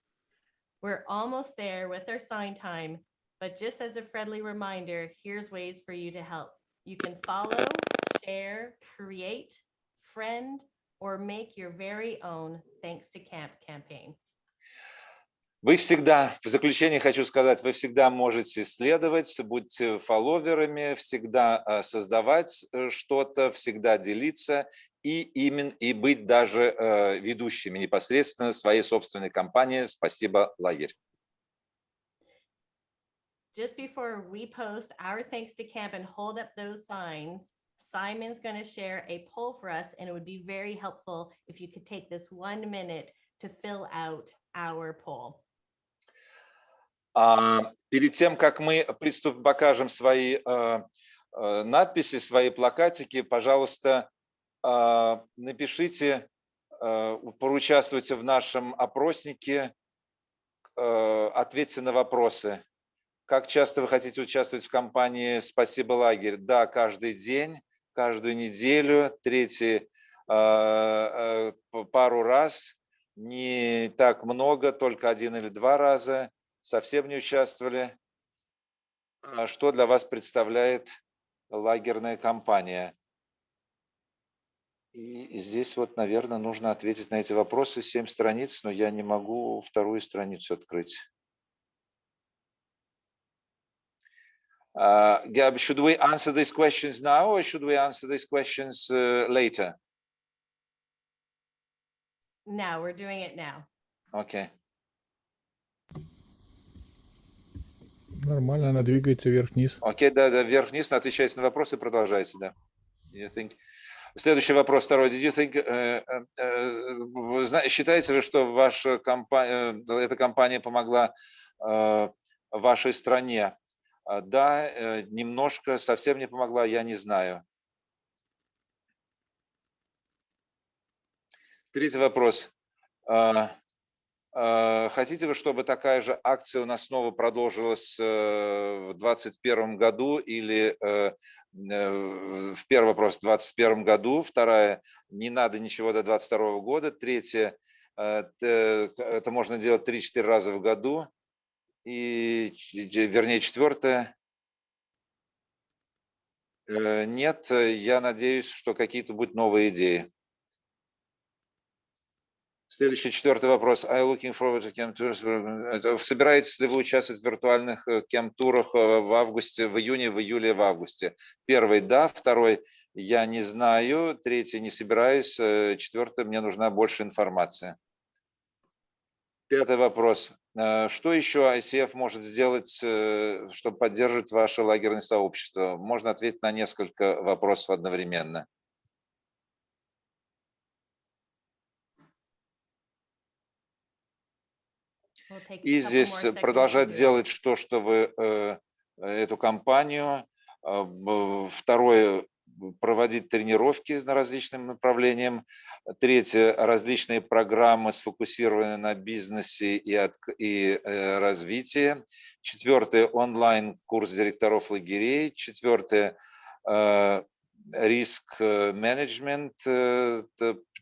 We're almost there with our sign time, but just as a friendly reminder, here's ways for you to help. You can follow, share, create, friend, or make your very own Thanks to Camp campaign. Вы всегда, в заключение хочу сказать, вы всегда можете следовать, будьте фолловерами, всегда создавать что-то, всегда делиться и быть даже ведущими непосредственно своей собственной кампании «Спасибо, лагерь». Just before we post our Thanks to Camp and hold up those signs, Simon's going to share a poll for us, and it would be very helpful if you could take this 1 minute to fill out our poll. Перед тем, как мы покажем свои надписи, свои плакатики, пожалуйста, напишите, поучаствуйте в нашем опроснике, ответьте на вопросы. Как часто вы хотите участвовать в кампании «Спасибо, лагерь»? Да, каждый день, каждую неделю, пару раз, не так много, только 1 или 2 раза. Совсем не участвовали. Что для вас представляет лагерная кампания? И здесь вот, наверное, нужно ответить на эти вопросы. 7 страниц, но я не могу вторую страницу открыть. Gab, should we answer these questions now or should we answer these questions later? Now, we're doing it now. Okay. Нормально, она двигается вверх-вниз. Окей, да, вверх-вниз, отвечайте на вопросы, продолжайте, да. Следующий вопрос, второй. Считаете ли, что ваша эта компания помогла вашей стране? Да, немножко, совсем не помогла, я не знаю. Третий вопрос. Хотите вы, чтобы такая же акция у нас снова продолжилась в 2021 году или в первый вопрос в 2021 году, вторая, не надо ничего до 2022 года, третья, это можно делать 3-4 раза в году, и, вернее, четвертое, нет, я надеюсь, что какие-то будут новые идеи. Следующий, 4-й вопрос. Are you looking forward to camp tours? Собираетесь ли вы участвовать в виртуальных кемп-турах в августе, в июне, в июле, в августе? Первый – да, второй – я не знаю, третий – не собираюсь, четвертый – мне нужна больше информации. 5-й вопрос. Что еще ICF может сделать, чтобы поддерживать ваше лагерное сообщество? Можно ответить на несколько вопросов одновременно. И здесь продолжать делать что вы эту кампанию. Второе, проводить тренировки на различным направлениям. Третье, различные программы сфокусированы на бизнесе и развитии. Четвертое, онлайн-курс директоров лагерей. Четвертое, риск-менеджмент,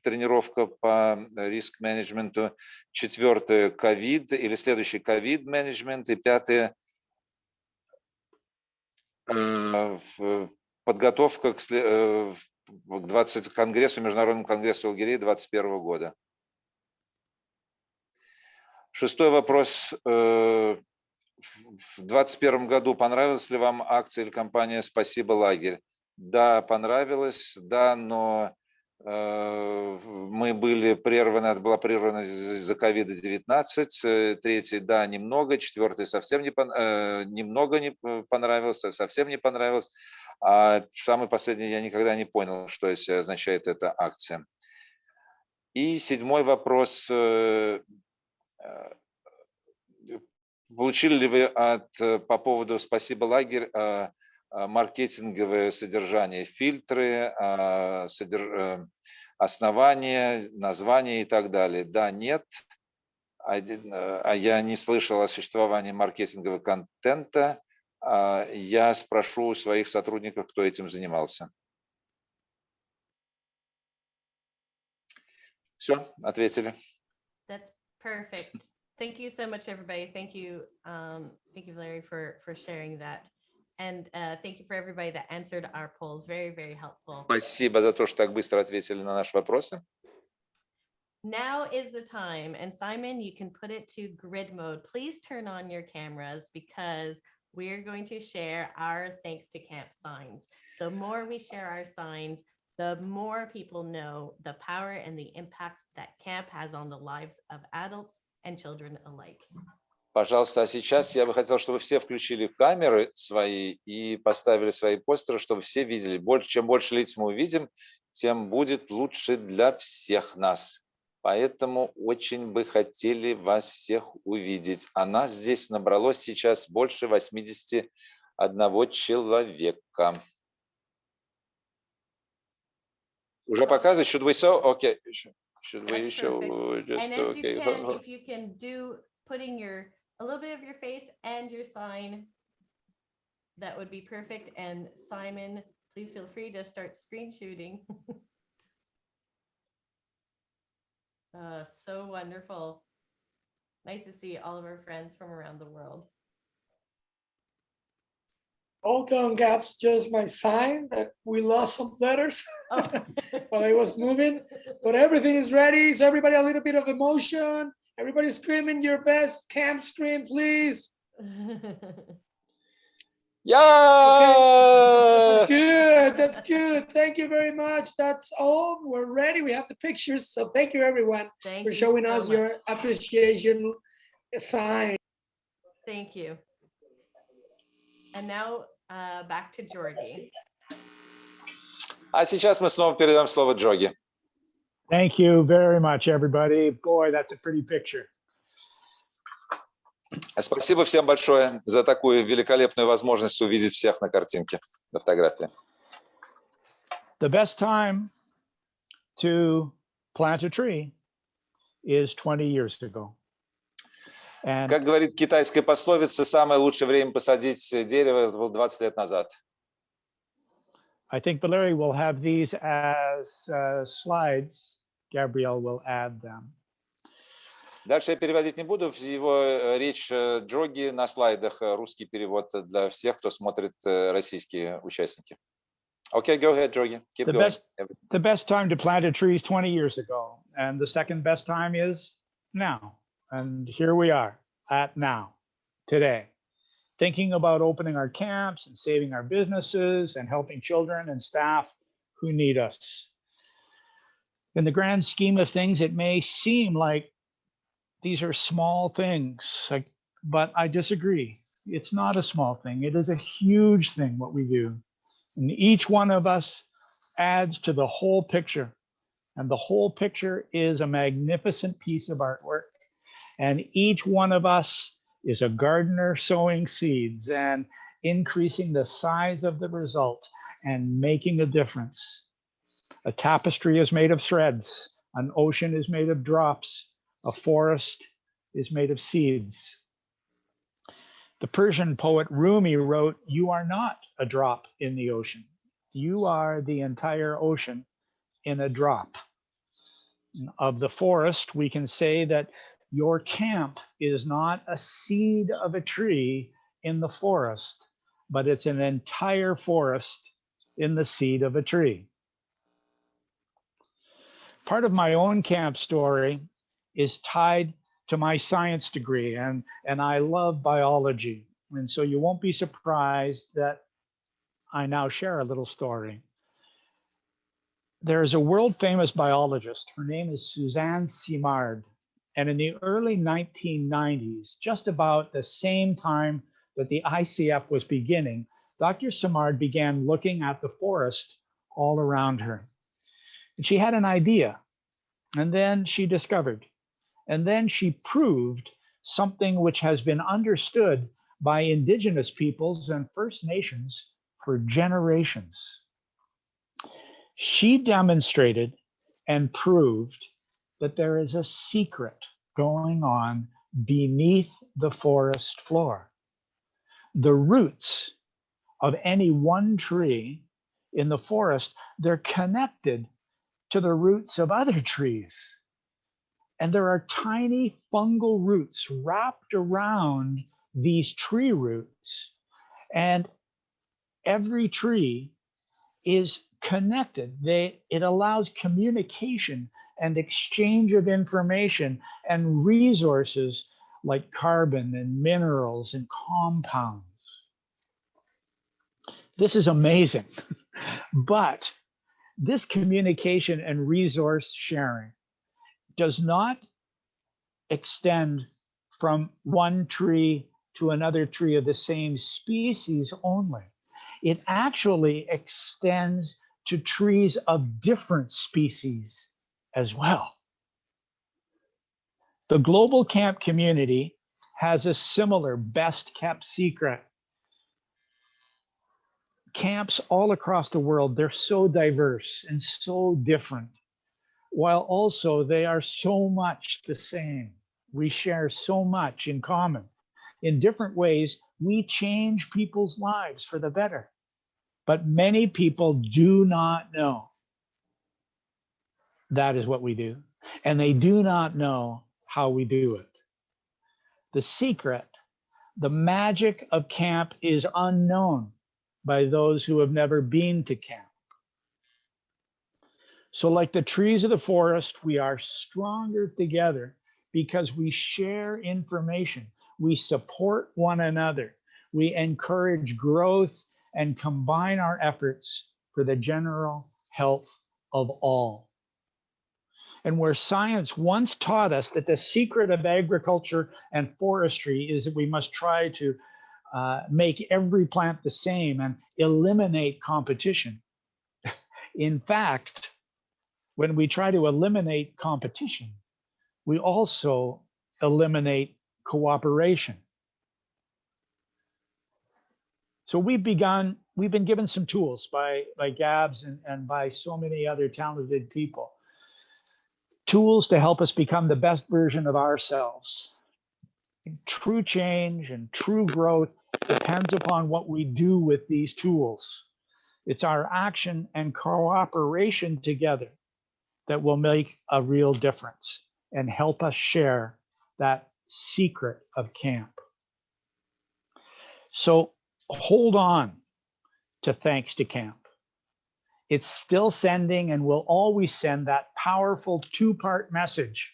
тренировка по риск-менеджменту. 4. ковид или следующий ковид-менеджмент. И 5. Подготовка к 20 конгрессу, Международному конгрессу лагерей 2021 года. 6 вопрос. В 2021 году понравилась ли вам акция или компания «Спасибо, лагерь»? Да, понравилось, да, но мы были прерваны, это была прервана из-за COVID-19. 3, да, немного. 4, совсем немного не понравилось, совсем не понравилось. А самый последний, я никогда не понял, что означает эта акция. И 7 вопрос. Получили ли вы по поводу «Спасибо, лагерь» маркетинговое содержание, фильтры, основания, названия и так далее? Да, нет. А я не слышал о существовании маркетингового контента. Я спрошу у своих сотрудников, кто этим занимался. Все, ответили. That's perfect. Thank you so much, everybody. Thank you, Larry, for sharing that. And thank you for everybody that answered our polls. Very, very helpful. Спасибо за то, что так быстро ответили на наши вопросы. Now is the time. And Simon, you can put it to grid mode. Please turn on your cameras because we're going to share our Thanks to Camp signs. The more we share our signs, the more people know the power and the impact that camp has on the lives of adults and children alike. Пожалуйста, а сейчас я бы хотел, чтобы все включили камеры свои и поставили свои постеры, чтобы все видели. Чем больше лиц мы увидим, тем будет лучше для всех нас. Поэтому очень бы хотели вас всех увидеть. А нас здесь набралось сейчас больше 81 человека. Уже показывать? Should we show? Okay. Should we show? Just and as okay. if you can do putting a little bit of your face and your sign, that would be perfect. And Simon, please feel free to start screen shooting. So wonderful. Nice to see all of our friends from around the world. Hold on, Gaps, just my sign that we lost some letters while I was moving, but everything is ready. So everybody, a little bit of emotion. Everybody screaming your best camp scream, please. Yeah. Okay. That's good. That's good. Thank you very much. That's all. We're ready. We have the pictures. So thank you, everyone, for showing us your appreciation sign. Thank you. And now back to Georgie. А сейчас мы снова передаем слово Джоги. Thank you very much, everybody. Boy, that's a pretty picture. Спасибо всем большое за такую великолепную возможность увидеть всех на картинке, на фотографии. The best time to plant a tree is 20 years ago. And как говорит китайская пословица, самое лучшее время посадить дерево это было 20 лет назад. I think Larry will have these as slides. Gabrielle will add them. Дальше я переводить не буду. Его речь Джоги на слайдах, русский перевод для всех, кто смотрит, российские участники. Okay, go ahead, Джоги. Keep going. The best time to plant a tree is 20 years ago. And the second best time is now. And here we are at now, today, thinking about opening our camps and saving our businesses and helping children and staff who need us. In the grand scheme of things, it may seem like these are small things, but I disagree. It's not a small thing. It is a huge thing what we do. And each one of us adds to the whole picture. And the whole picture is a magnificent piece of artwork. And each one of us is a gardener sowing seeds and increasing the size of the result and making a difference. A tapestry is made of threads. An ocean is made of drops. A forest is made of seeds. The Persian poet Rumi wrote, "You are not a drop in the ocean. You are the entire ocean in a drop." of the forest, we can say that your camp is not a seed of a tree in the forest, but it's an entire forest in the seed of a tree. Part of my own camp story is tied to my science degree, and I love biology. And so you won't be surprised that I now share a little story. There is a world famous biologist. Her name is Suzanne Simard. And in the early 1990s, just about the same time that the ICF was beginning, Dr. Simard began looking at the forest all around her. And she had an idea, and then she discovered, and then she proved something which has been understood by indigenous peoples and First Nations for generations. She demonstrated and proved that there is a secret going on beneath the forest floor. The roots of any one tree in the forest, they're connected to the roots of other trees. And there are tiny fungal roots wrapped around these tree roots. And every tree is connected. It allows communication and exchange of information and resources like carbon and minerals and compounds. This is amazing. But this communication and resource sharing does not extend from one tree to another tree of the same species only. It actually extends to trees of different species as well. The global camp community has a similar best kept secret. Camps all across the world, they're so diverse and so different, while also they are so much the same. We share so much in common. In different ways, we change people's lives for the better. But many people do not know that is what we do, and they do not know how we do it. The secret, the magic of camp is unknown by those who have never been to camp. So like the trees of the forest, we are stronger together because we share information, we support one another, we encourage growth and combine our efforts for the general health of all. And where science once taught us that the secret of agriculture and forestry is that we must try to make every plant the same and eliminate competition. In fact, when we try to eliminate competition, we also eliminate cooperation. So we've been given some tools by Gabs and by so many other talented people. Tools to help us become the best version of ourselves. True change and true growth depends upon what we do with these tools. It's our action and cooperation together that will make a real difference and help us share that secret of camp. So hold on to Thanks to Camp. It's still sending and will always send that powerful two-part message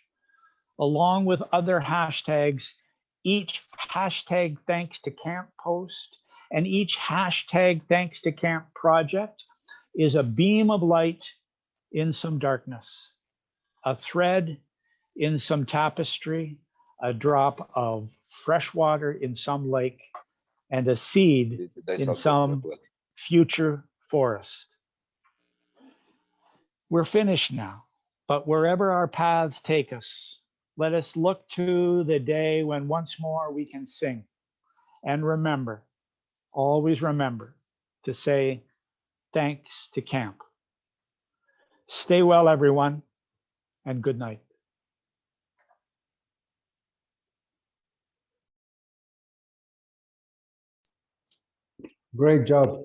along with other hashtags. Each hashtag Thanks to Camp post and each hashtag Thanks to Camp project is a beam of light in some darkness, a thread in some tapestry, a drop of fresh water in some lake, and a seed in some future forest. We're finished now, but wherever our paths take us, let us look to the day when once more we can sing. And remember, always remember to say thanks to camp. Stay well, everyone, and good night. Great job.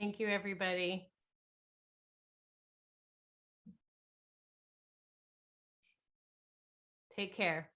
Thank you, everybody. Take care.